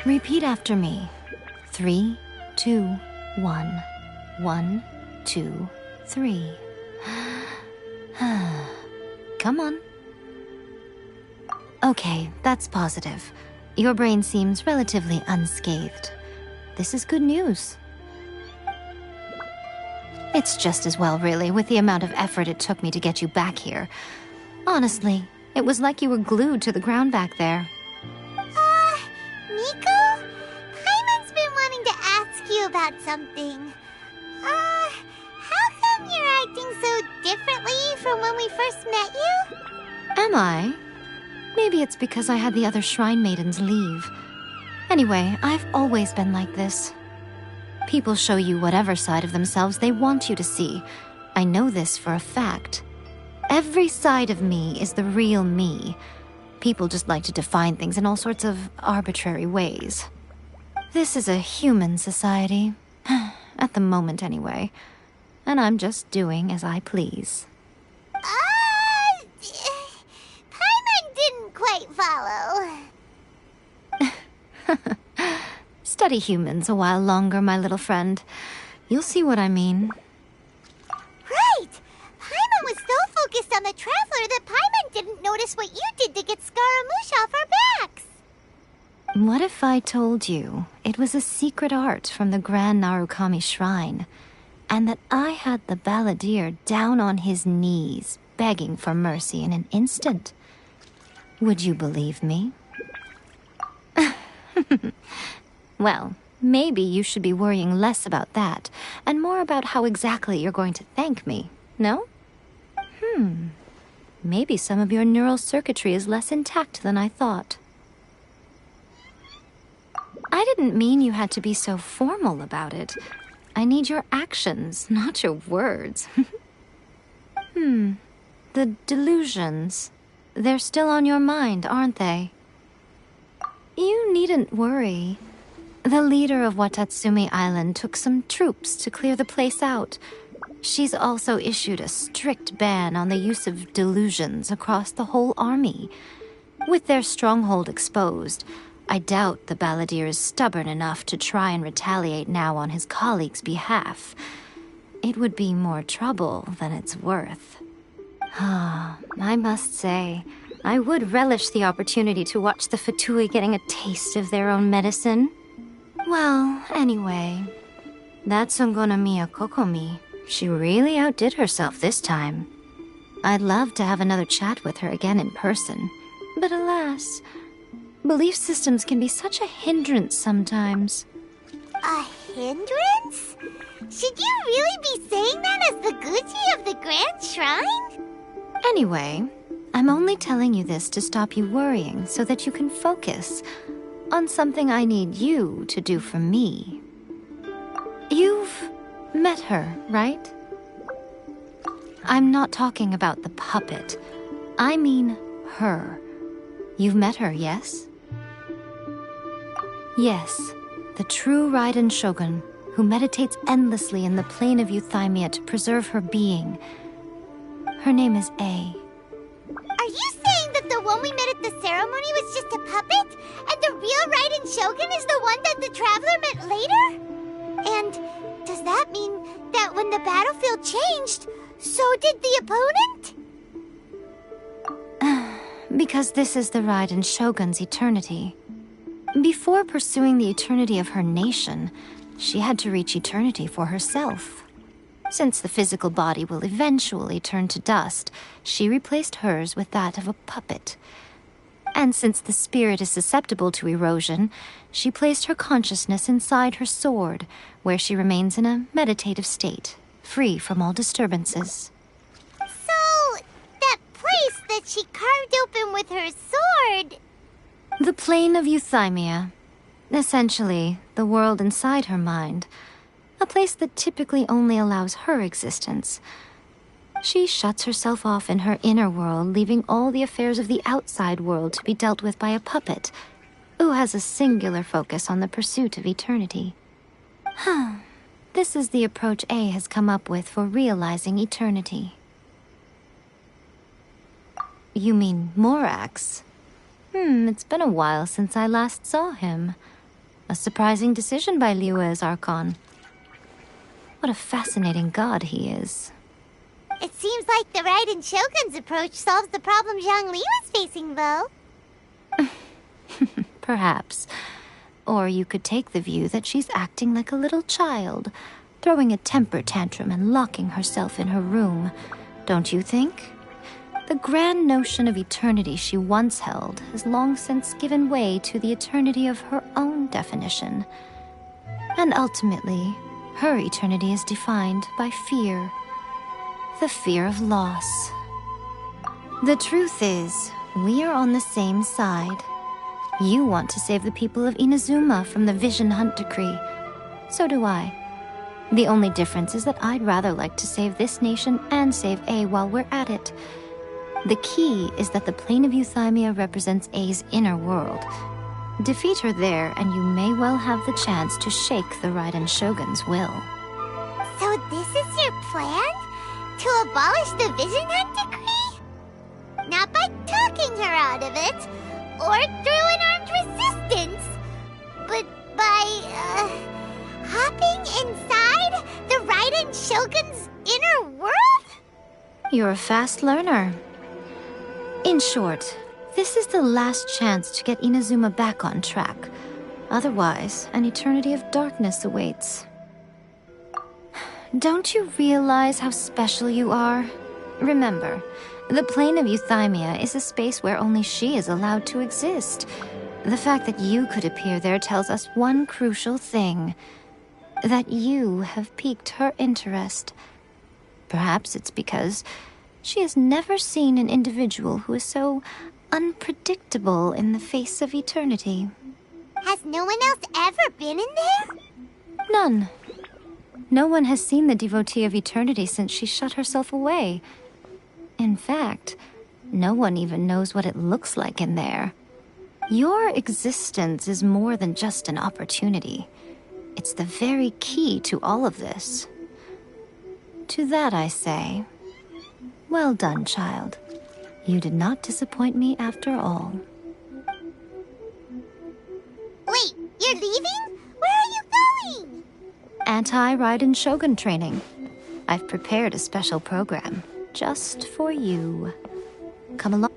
Repeat after me. 3, 2, 1. 1, 2, 3. Come on. Okay, that's positive. Your brain seems relatively unscathed. This is good news. It's just as well, really, with the amount of effort it took me to get you back here. Honestly, it was like you were glued to the ground back there. Nico? Paimon's been wanting to ask you about something. How come you're acting so differently from when we first met you? Am I? Maybe it's because I had the other Shrine Maidens leave. Anyway, I've always been like this. People show you whatever side of themselves they want you to see. I know this for a fact. Every side of me is the real me. People just like to define things in all sorts of arbitrary ways. This is a human society. At the moment, anyway. And I'm just doing as I please. Paimon didn't quite follow. Study humans a while longer, my little friend. You'll see what I mean. Right! Paimon was so focused on the Traveler that Paimon didn't notice what you did to get Scaramouche off our backs. What if I told you it was a secret art from the Grand Narukami Shrine, and that I had the balladeer down on his knees, begging for mercy in an instant? Would you believe me? Well, maybe you should be worrying less about that, and more about how exactly you're going to thank me, no? Maybe some of your neural circuitry is less intact than I thought. I didn't mean you had to be so formal about it. I need your actions, not your words. The delusions. They're still on your mind, aren't they? You needn't worry. The leader of Watatsumi Island took some troops to clear the place out. She's also issued a strict ban on the use of delusions across the whole army. With their stronghold exposed, I doubt the balladeer is stubborn enough to try and retaliate now on his colleague's behalf. It would be more trouble than it's worth. I must say, I would relish the opportunity to watch the Fatui getting a taste of their own medicine. Well, anyway, that Sungonomiya Kokomi, she really outdid herself this time. I'd love to have another chat with her again in person, but alas, belief systems can be such a hindrance sometimes. A hindrance? Should you really be saying that as the Gucci of the Grand Shrine? Anyway, I'm only telling you this to stop you worrying so that you can focus on something I need you to do for me. You've met her, right? I'm not talking about the puppet. I mean her. You've met her, yes? Yes, the true Raiden Shogun, who meditates endlessly in the plane of Euthymia to preserve her being. Her name is A. Are you saying that the one we met at the ceremony was just a puppet? And the real Raiden Shogun is the one that the Traveler met later? And does that mean that when the battlefield changed, so did the opponent? Because this is the Raiden Shogun's eternity. Before pursuing the eternity of her nation, she had to reach eternity for herself. Since the physical body will eventually turn to dust, she replaced hers with that of a puppet. And since the spirit is susceptible to erosion, she placed her consciousness inside her sword, where she remains in a meditative state, free from all disturbances. So, that place that she carved open with her sword... The plane of Euthymia. Essentially, the world inside her mind. A place that typically only allows her existence. She shuts herself off in her inner world, leaving all the affairs of the outside world to be dealt with by a puppet, who has a singular focus on the pursuit of eternity. This is the approach A has come up with for realizing eternity. You mean Morax? It's been a while since I last saw him. A surprising decision by Liyue's Archon. What a fascinating god he is. It seems like the Raiden Shogun's approach solves the problem Zhang Li was facing, though. Perhaps. Or you could take the view that she's acting like a little child, throwing a temper tantrum and locking herself in her room. Don't you think? The grand notion of eternity she once held has long since given way to the eternity of her own definition. And ultimately, her eternity is defined by fear. The fear of loss. The truth is, we are on the same side. You want to save the people of Inazuma from the Vision Hunt decree. So do I. The only difference is that I'd rather like to save this nation and save A while we're at it. The key is that the plane of Euthymia represents A's inner world. Defeat her there, and you may well have the chance to shake the Raiden Shogun's will. So this is your plan? To abolish the Vision Hunt decree? Not by talking her out of it, or through an armed resistance, but by, hopping inside the Raiden Shogun's inner world? You're a fast learner. In short, this is the last chance to get Inazuma back on track. Otherwise, an eternity of darkness awaits. Don't you realize how special you are? Remember, the plane of Euthymia is a space where only she is allowed to exist. The fact that you could appear there tells us one crucial thing. That you have piqued her interest. Perhaps it's because she has never seen an individual who is so unpredictable in the face of eternity. Has no one else ever been in there? None. No one has seen the devotee of eternity since she shut herself away. In fact, no one even knows what it looks like in there. Your existence is more than just an opportunity. It's the very key to all of this. To that I say, well done, child. You did not disappoint me after all. Wait, you're leaving? Where are you going? Anti-Raiden Shogun training. I've prepared a special program just for you. Come along.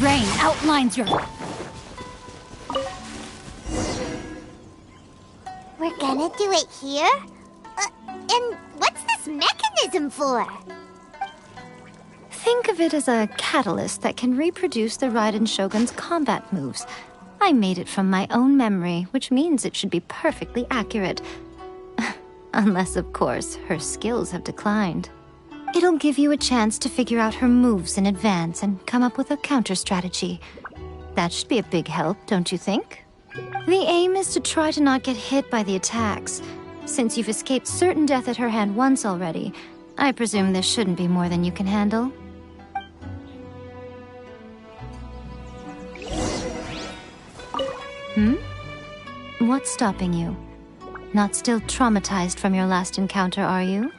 Rain outlines your... We're gonna do it here? And what's this mechanism for? Think of it as a catalyst that can reproduce the Raiden Shogun's combat moves. I made it from my own memory, which means it should be perfectly accurate. Unless, of course, her skills have declined. It'll give you a chance to figure out her moves in advance and come up with a counter strategy. That should be a big help, don't you think? The aim is to try to not get hit by the attacks. Since you've escaped certain death at her hand once already, I presume this shouldn't be more than you can handle. What's stopping you? Not still traumatized from your last encounter, are you?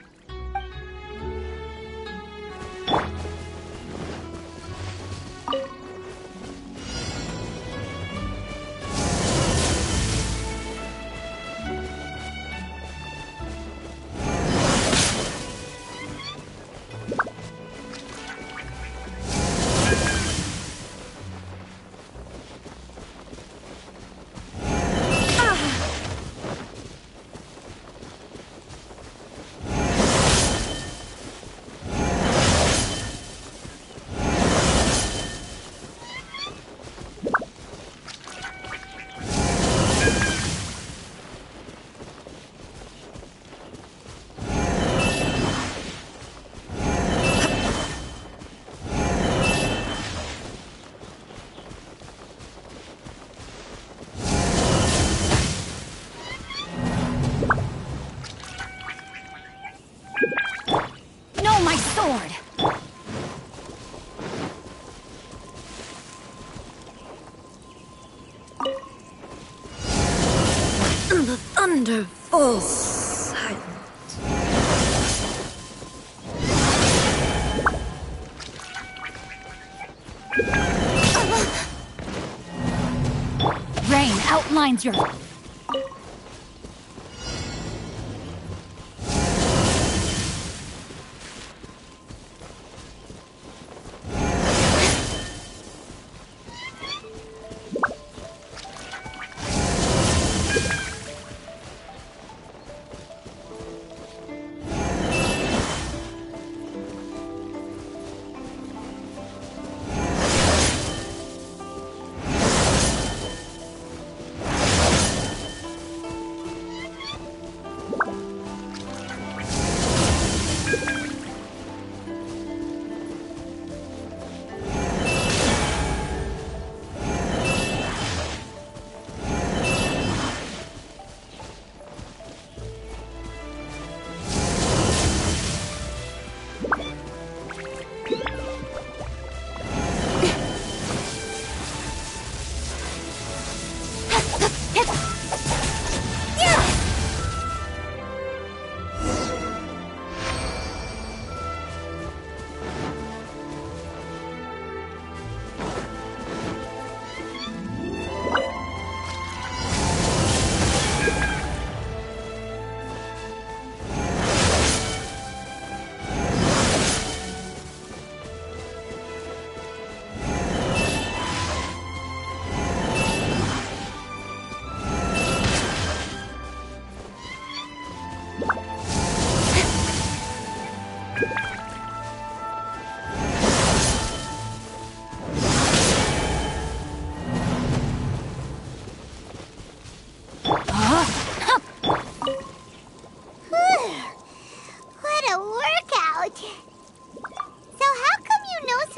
The thunder falls silent. Rain outlines your...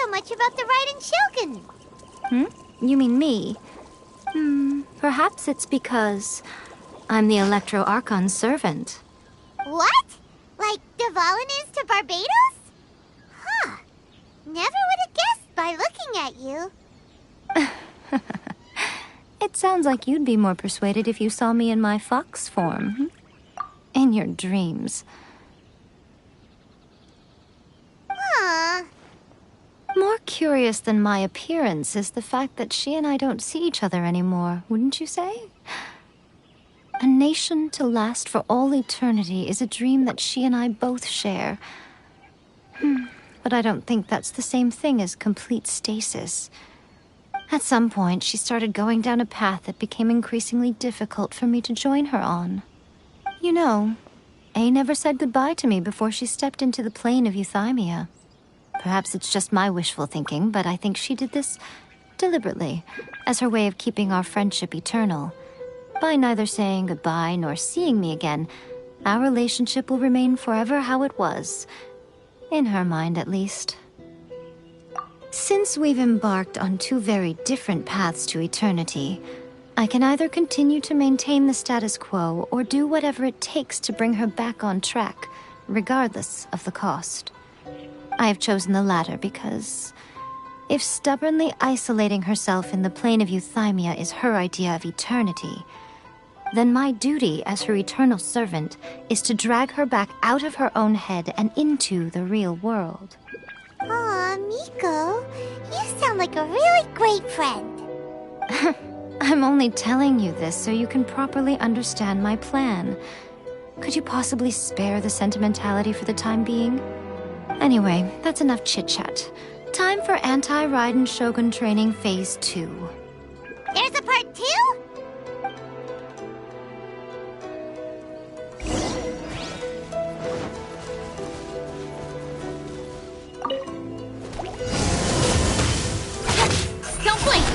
so much about the Raiden Shogun? You mean me? Perhaps it's because I'm the Electro Archon's servant. What? Like Devalin is to Barbados? Huh. Never would have guessed by looking at you. It sounds like you'd be more persuaded if you saw me in my fox form. In your dreams. Huh. More curious than my appearance is the fact that she and I don't see each other anymore, wouldn't you say? A nation to last for all eternity is a dream that she and I both share. But I don't think that's the same thing as complete stasis. At some point, she started going down a path that became increasingly difficult for me to join her on. You know, A never said goodbye to me before she stepped into the plane of Euthymia. Perhaps it's just my wishful thinking, but I think she did this deliberately, as her way of keeping our friendship eternal. By neither saying goodbye nor seeing me again, our relationship will remain forever how it was. In her mind, at least. Since we've embarked on two very different paths to eternity, I can either continue to maintain the status quo or do whatever it takes to bring her back on track, regardless of the cost. I have chosen the latter because if stubbornly isolating herself in the plane of Euthymia is her idea of eternity, then my duty as her eternal servant is to drag her back out of her own head and into the real world. Aw, Miko, you sound like a really great friend. I'm only telling you this so you can properly understand my plan. Could you possibly spare the sentimentality for the time being? Anyway, that's enough chit-chat. Time for Anti-Raiden Shogun Training Phase 2. There's a part 2? Don't blink!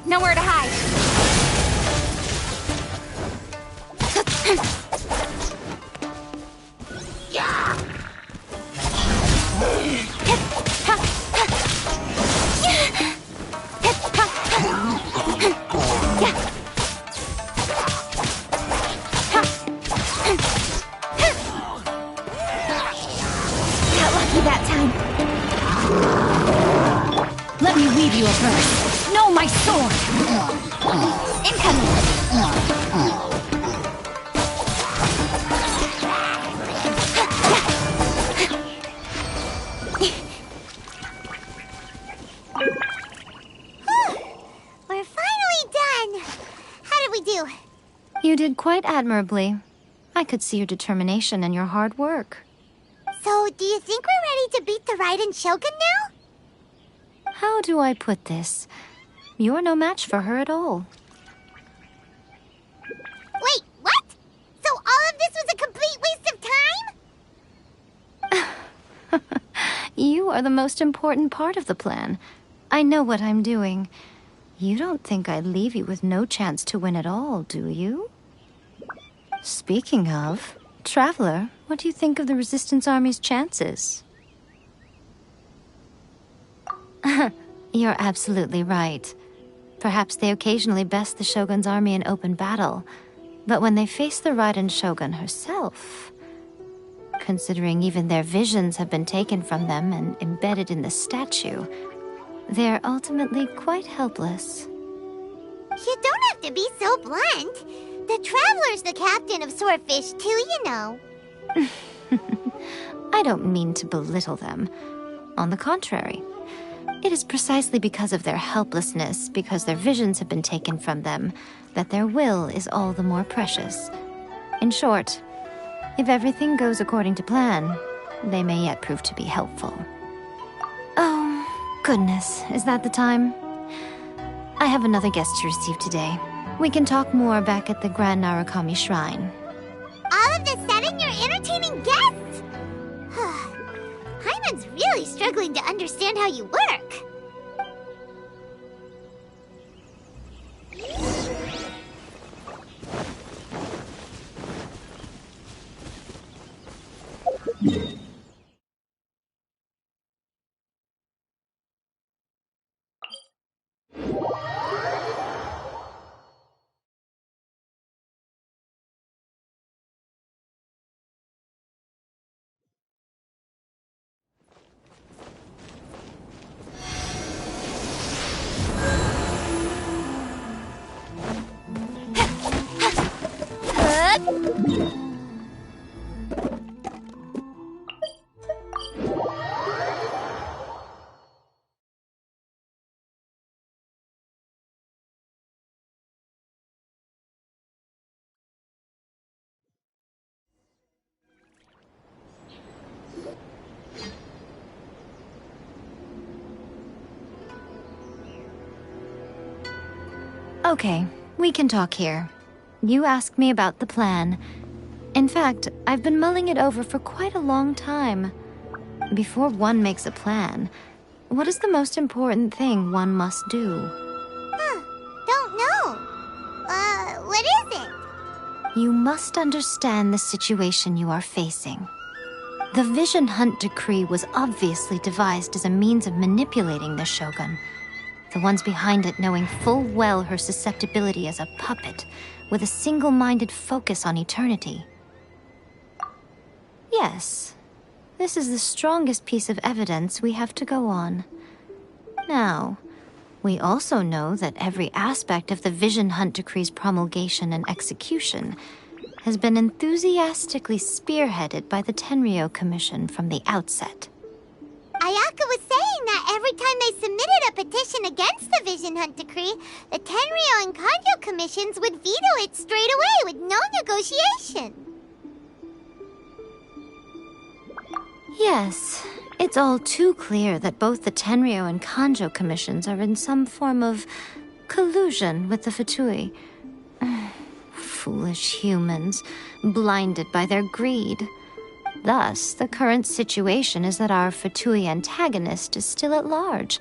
Nowhere to hide. Got lucky that time. Let me weave you a verse. No, my sword! Incoming! We're finally done. How did we do? You did quite admirably. I could see your determination and your hard work. So, do you think we're ready to beat the Raiden Shogun now? How do I put this? You're no match for her at all. Wait, what? So all of this was a complete waste of time? You are the most important part of the plan. I know what I'm doing. You don't think I'd leave you with no chance to win at all, do you? Speaking of, Traveler, what do you think of the Resistance Army's chances? You're absolutely right. Perhaps they occasionally best the Shogun's army in open battle, but when they face the Raiden Shogun herself, considering even their visions have been taken from them and embedded in the statue, they're ultimately quite helpless. You don't have to be so blunt. The Traveler's the captain of Swordfish too, you know. I don't mean to belittle them. On the contrary, it is precisely because of their helplessness, because their visions have been taken from them, that their will is all the more precious. In short, if everything goes according to plan, they may yet prove to be helpful. Oh, goodness, is that the time? I have another guest to receive today. We can talk more back at the Grand Narukami Shrine. All of the sudden, you're entertaining guests? Hyman's really struggling to understand how you work. Okay, we can talk here. You asked me about the plan. In fact, I've been mulling it over for quite a long time. Before one makes a plan, what is the most important thing one must do? Don't know. What is it? You must understand the situation you are facing. The Vision Hunt Decree was obviously devised as a means of manipulating the Shogun. The ones behind it knowing full well her susceptibility as a puppet, with a single-minded focus on eternity. Yes, this is the strongest piece of evidence we have to go on. Now, we also know that every aspect of the Vision Hunt Decree's promulgation and execution has been enthusiastically spearheaded by the Tenryou Commission from the outset. Ayaka was saying that every time they submitted a petition against the Vision Hunt Decree, the Tenryou and Kanjo commissions would veto it straight away with no negotiation. Yes, it's all too clear that both the Tenryou and Kanjo commissions are in some form of collusion with the Fatui. Foolish humans, blinded by their greed. Thus, the current situation is that our Fatui antagonist is still at large,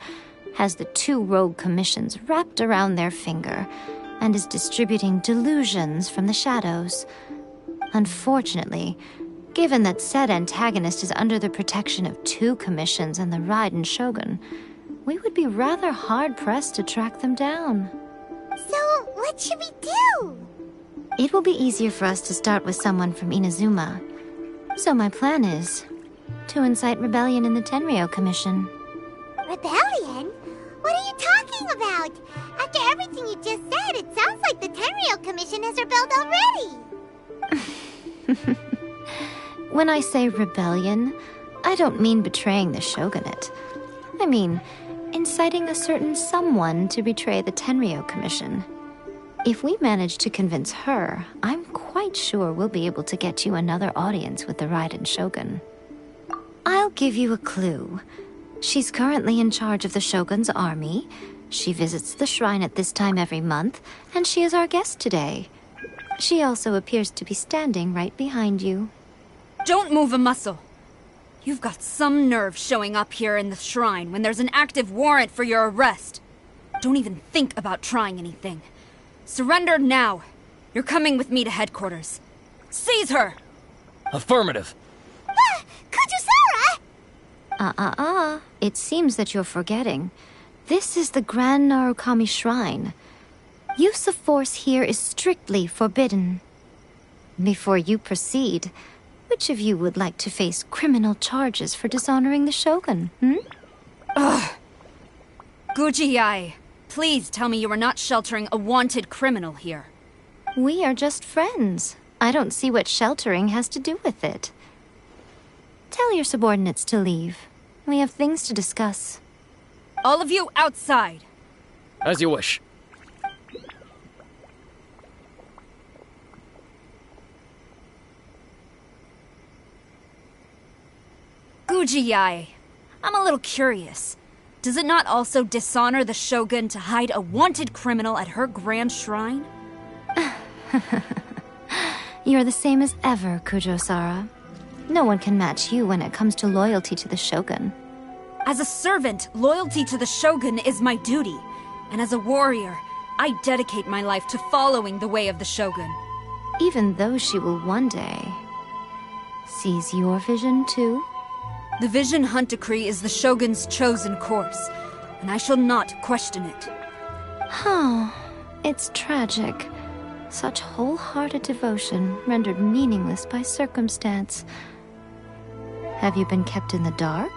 has the two rogue commissions wrapped around their finger, and is distributing delusions from the shadows. Unfortunately, given that said antagonist is under the protection of two commissions and the Raiden Shogun, we would be rather hard-pressed to track them down. So, what should we do? It will be easier for us to start with someone from Inazuma. So my plan is to incite rebellion in the Tenryou Commission. Rebellion? What are you talking about? After everything you just said, it sounds like the Tenryou Commission has rebelled already. When I say rebellion, I don't mean betraying the shogunate. I mean inciting a certain someone to betray the Tenryou Commission. If we manage to convince her, I'm quite sure we'll be able to get you another audience with the Raiden Shogun. I'll give you a clue. She's currently in charge of the Shogun's army. She visits the shrine at this time every month, and she is our guest today. She also appears to be standing right behind you. Don't move a muscle. You've got some nerve showing up here in the shrine when there's an active warrant for your arrest. Don't even think about trying anything. Surrender now. You're coming with me to headquarters. Seize her! Affirmative. Kujusara! It seems that you're forgetting. This is the Grand Narukami Shrine. Use of force here is strictly forbidden. Before you proceed, which of you would like to face criminal charges for dishonoring the Shogun, Ugh. Guji-ai, please tell me you are not sheltering a wanted criminal here. We are just friends. I don't see what sheltering has to do with it. Tell your subordinates to leave. We have things to discuss. All of you outside. As you wish. Guji-ai, I'm a little curious. Does it not also dishonor the Shogun to hide a wanted criminal at her grand shrine? You're the same as ever, Kujo-sara. No one can match you when it comes to loyalty to the Shogun. As a servant, loyalty to the Shogun is my duty. And as a warrior, I dedicate my life to following the way of the Shogun. Even though she will one day seize your vision too? The Vision Hunt Decree is the Shogun's chosen course, and I shall not question it. It's tragic. Such wholehearted devotion rendered meaningless by circumstance. Have you been kept in the dark?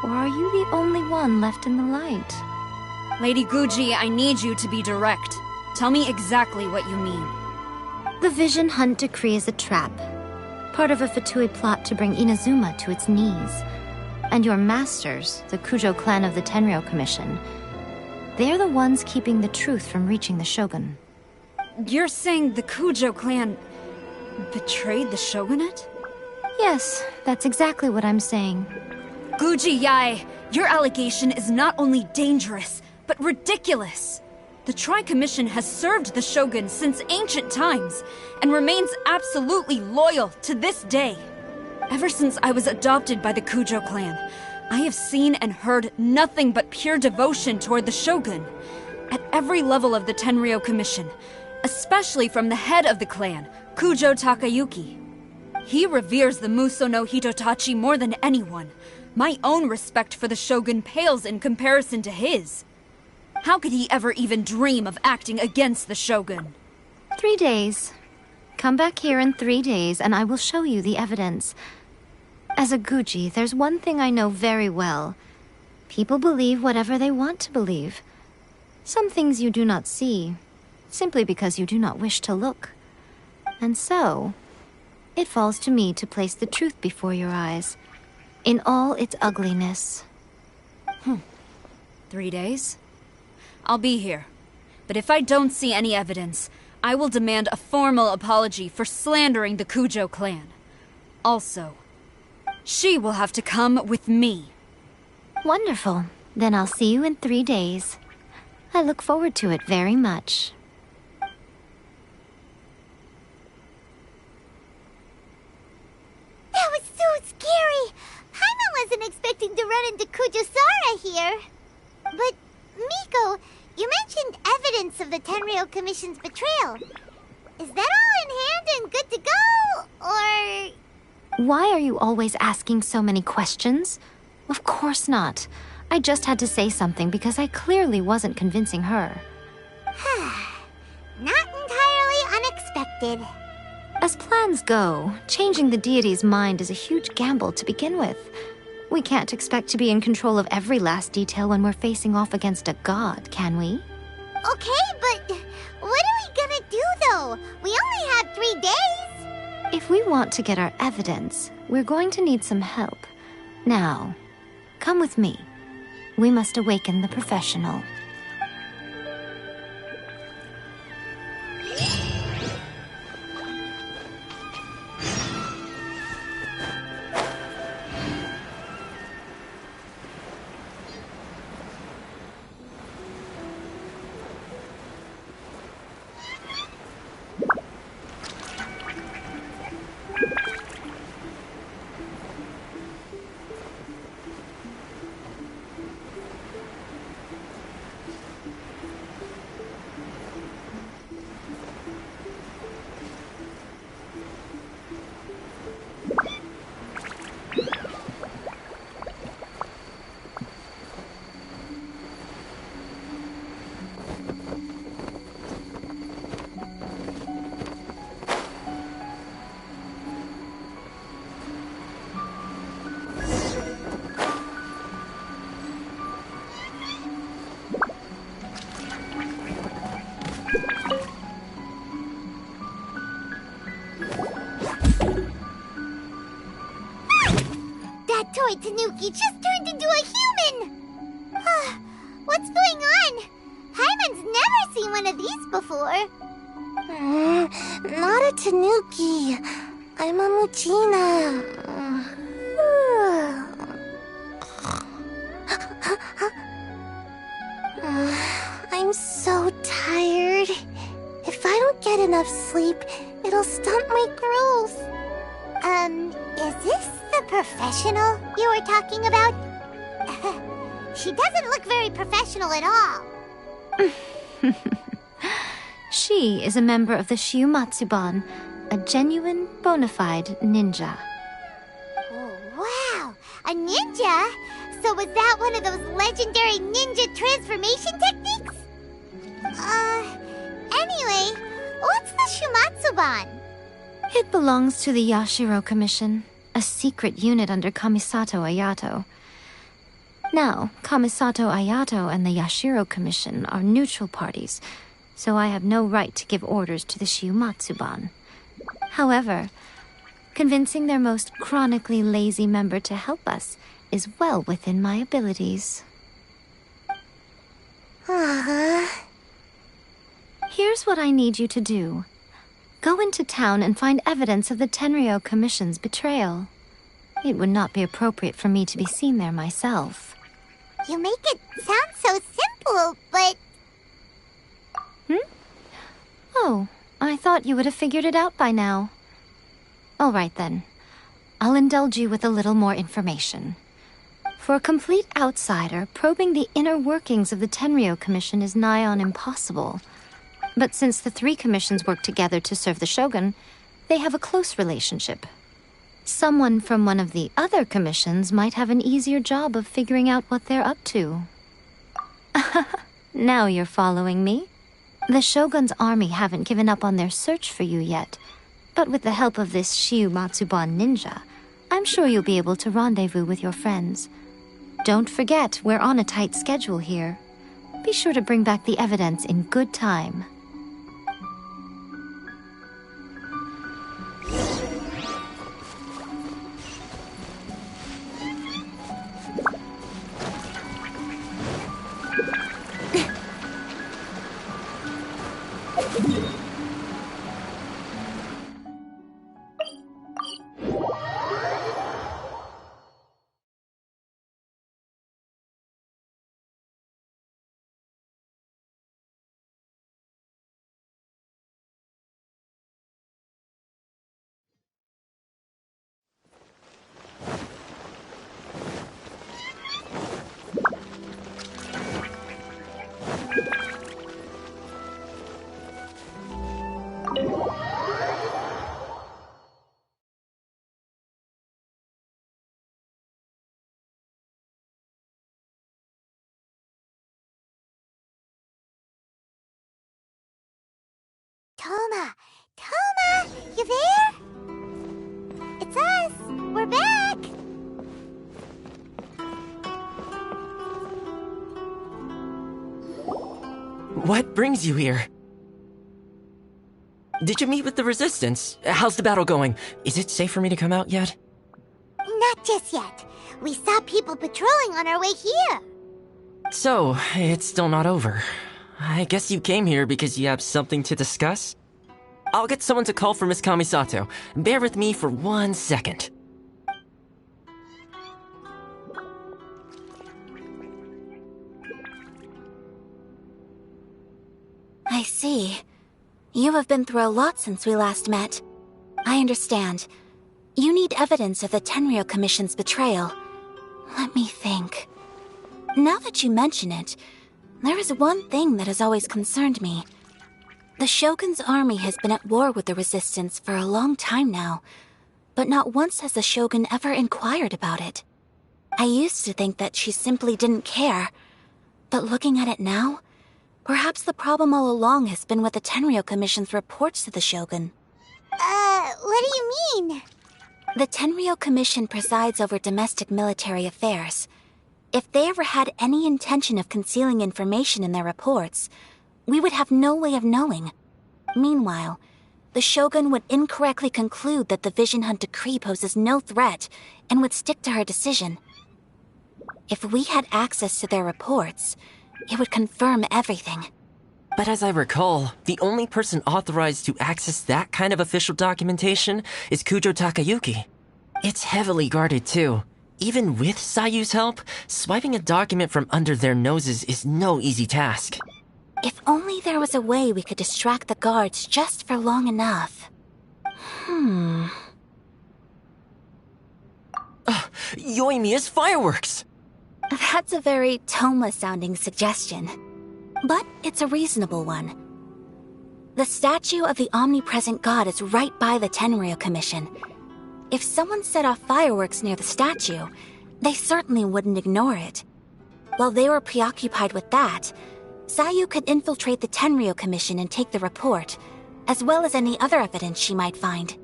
Or are you the only one left in the light? Lady Guji, I need you to be direct. Tell me exactly what you mean. The Vision Hunt Decree is a trap. Part of a Fatui plot to bring Inazuma to its knees. And your masters, the Kujo clan of the Tenryou Commission, they're the ones keeping the truth from reaching the Shogun. You're saying the Kujo clan betrayed the Shogunate? Yes, that's exactly what I'm saying. Guji-ai, your allegation is not only dangerous, but ridiculous. The Tri-Commission has served the Shogun since ancient times, and remains absolutely loyal to this day. Ever since I was adopted by the Kujo clan, I have seen and heard nothing but pure devotion toward the Shogun. At every level of the Tenryou Commission, especially from the head of the clan, Kujo Takayuki. He reveres the Muso no Hitotachi more than anyone. My own respect for the Shogun pales in comparison to his. How could he ever even dream of acting against the Shogun? 3 days. Come back here in 3 days and I will show you the evidence. As a Guji, there's one thing I know very well. People believe whatever they want to believe. Some things you do not see, simply because you do not wish to look. And so, it falls to me to place the truth before your eyes, in all its ugliness. 3 days? I'll be here. But if I don't see any evidence, I will demand a formal apology for slandering the Kujo clan. Also, she will have to come with me. Wonderful. Then I'll see you in 3 days. I look forward to it very much. That was so scary! Paimon wasn't expecting to run into Kujosara here. But, Miko, you mentioned evidence of the Tenryou Commission's betrayal. Is that all in hand and good to go, or...? Why are you always asking so many questions? Of course not. I just had to say something because I clearly wasn't convincing her. Not entirely unexpected. As plans go, changing the deity's mind is a huge gamble to begin with. We can't expect to be in control of every last detail when we're facing off against a god, can we? Okay, but what are we gonna do, though? We only have 3 days. If we want to get our evidence, we're going to need some help. Now, come with me. We must awaken the professional. Toy Tanuki just turned into a human! What's going on? Paimon's never seen one of these before. Not a Tanuki. I'm a Muchina. I'm so tired. If I don't get enough sleep, it'll stunt my growth. Is this the professional you were talking about? She doesn't look very professional at all. She is a member of the Shiumatsuban, a genuine, bona fide ninja. Oh, wow! A ninja? So was that one of those legendary ninja transformation techniques? Anyway, what's the Shiumatsuban? It belongs to the Yashiro Commission, a secret unit under Kamisato Ayato. Now, Kamisato Ayato and the Yashiro Commission are neutral parties, so I have no right to give orders to the Shiumatsuban. However, convincing their most chronically lazy member to help us is well within my abilities. Here's what I need you to do. Go into town and find evidence of the Tenryou Commission's betrayal. It would not be appropriate for me to be seen there myself. You make it sound so simple, but... Oh, I thought you would have figured it out by now. All right then. I'll indulge you with a little more information. For a complete outsider, probing the inner workings of the Tenryou Commission is nigh on impossible. But since the three commissions work together to serve the Shogun, they have a close relationship. Someone from one of the other commissions might have an easier job of figuring out what they're up to. Now you're following me. The Shogun's army haven't given up on their search for you yet, but with the help of this Shiu Matsuban ninja, I'm sure you'll be able to rendezvous with your friends. Don't forget, we're on a tight schedule here. Be sure to bring back the evidence in good time. Toma! Toma! You there? It's us! We're back! What brings you here? Did you meet with the Resistance? How's the battle going? Is it safe for me to come out yet? Not just yet. We saw people patrolling on our way here. So, it's still not over. I guess you came here because you have something to discuss? I'll get someone to call for Miss Kamisato. Bear with me for 1 second. I see. You have been through a lot since we last met. I understand. You need evidence of the Tenryou Commission's betrayal. Let me think. Now that you mention it, there is one thing that has always concerned me. The Shogun's army has been at war with the Resistance for a long time now, but not once has the Shogun ever inquired about it. I used to think that she simply didn't care, but looking at it now, perhaps the problem all along has been with the Tenryou Commission's reports to the Shogun. What do you mean? The Tenryou Commission presides over domestic military affairs. If they ever had any intention of concealing information in their reports, we would have no way of knowing. Meanwhile, the Shogun would incorrectly conclude that the Vision Hunt decree poses no threat and would stick to her decision. If we had access to their reports, it would confirm everything. But as I recall, the only person authorized to access that kind of official documentation is Kujo Takayuki. It's heavily guarded too. Even with Sayu's help, swiping a document from under their noses is no easy task. If only there was a way we could distract the guards just for long enough. Yoimiya's fireworks! That's a very Toma-sounding suggestion. But it's a reasonable one. The statue of the omnipresent god is right by the Tenryou Commission. If someone set off fireworks near the statue, they certainly wouldn't ignore it. While they were preoccupied with that, Sayu could infiltrate the Tenryou Commission and take the report, as well as any other evidence she might find.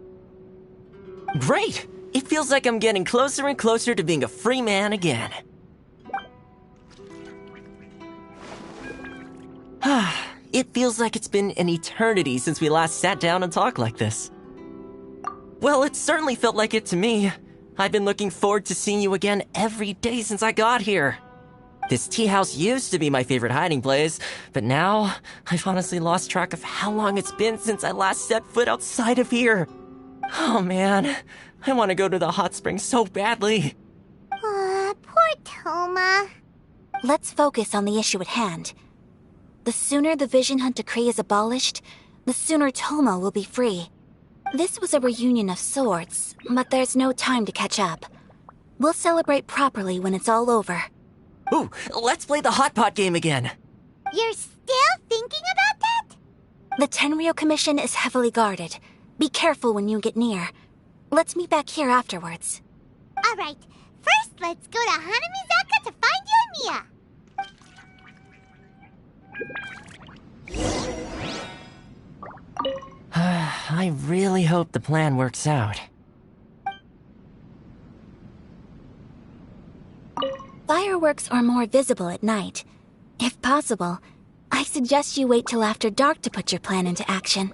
Great! It feels like I'm getting closer and closer to being a free man again. It feels like it's been an eternity since we last sat down and talked like this. Well, it certainly felt like it to me. I've been looking forward to seeing you again every day since I got here. This tea house used to be my favorite hiding place, but now I've honestly lost track of how long it's been since I last set foot outside of here. Oh man, I want to go to the hot springs so badly. Poor Toma. Let's focus on the issue at hand. The sooner the Vision Hunt decree is abolished, the sooner Tomo will be free. This was a reunion of sorts, but there's no time to catch up. We'll celebrate properly when it's all over. Ooh, let's play the hot pot game again. You're still thinking about that? The Tenryou Commission is heavily guarded. Be careful when you get near. Let's meet back here afterwards. Alright, first let's go to Hanamizaka to find Yoimiya. I really hope the plan works out. Fireworks are more visible at night. If possible, I suggest you wait till after dark to put your plan into action.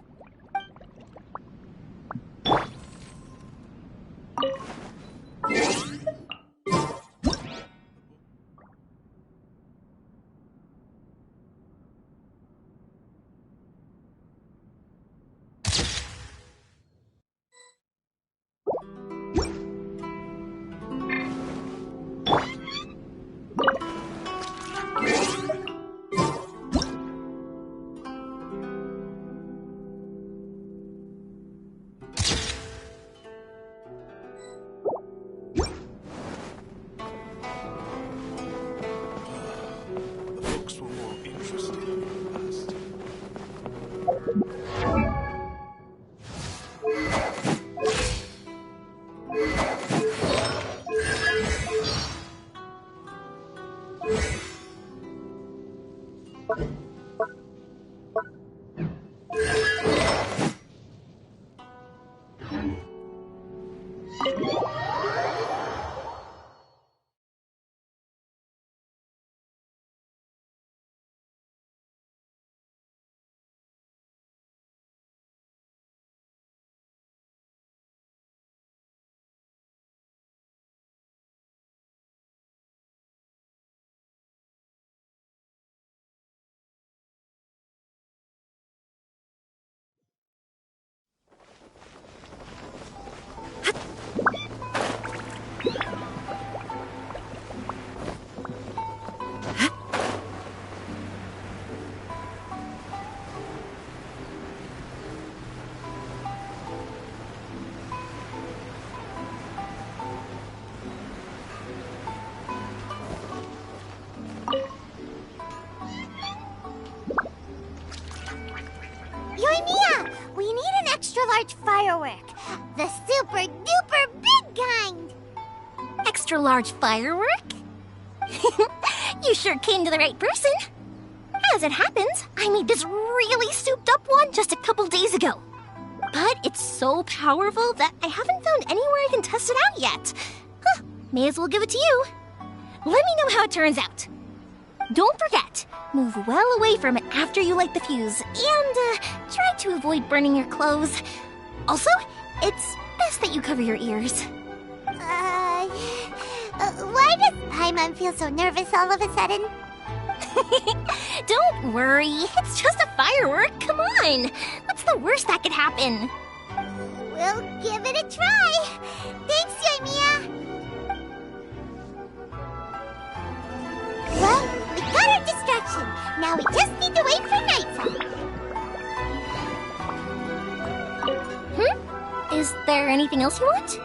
Yoimiya, we need an extra-large firework. The super-duper big kind. Extra-large firework? You sure came to the right person. As it happens, I made this really souped-up one just a couple days ago. But it's so powerful that I haven't found anywhere I can test it out yet. Huh, may as well give it to you. Let me know how it turns out. Don't forget, move well away from it after you light the fuse, and try to avoid burning your clothes. Also, it's best that you cover your ears. Why does Paimon feel so nervous all of a sudden? Don't worry, it's just a firework, come on! What's the worst that could happen? We'll give it a try. Thanks, Yoimiya. Well, we got our distraction. Now we just need to wait for nightfall. Is there anything else you want?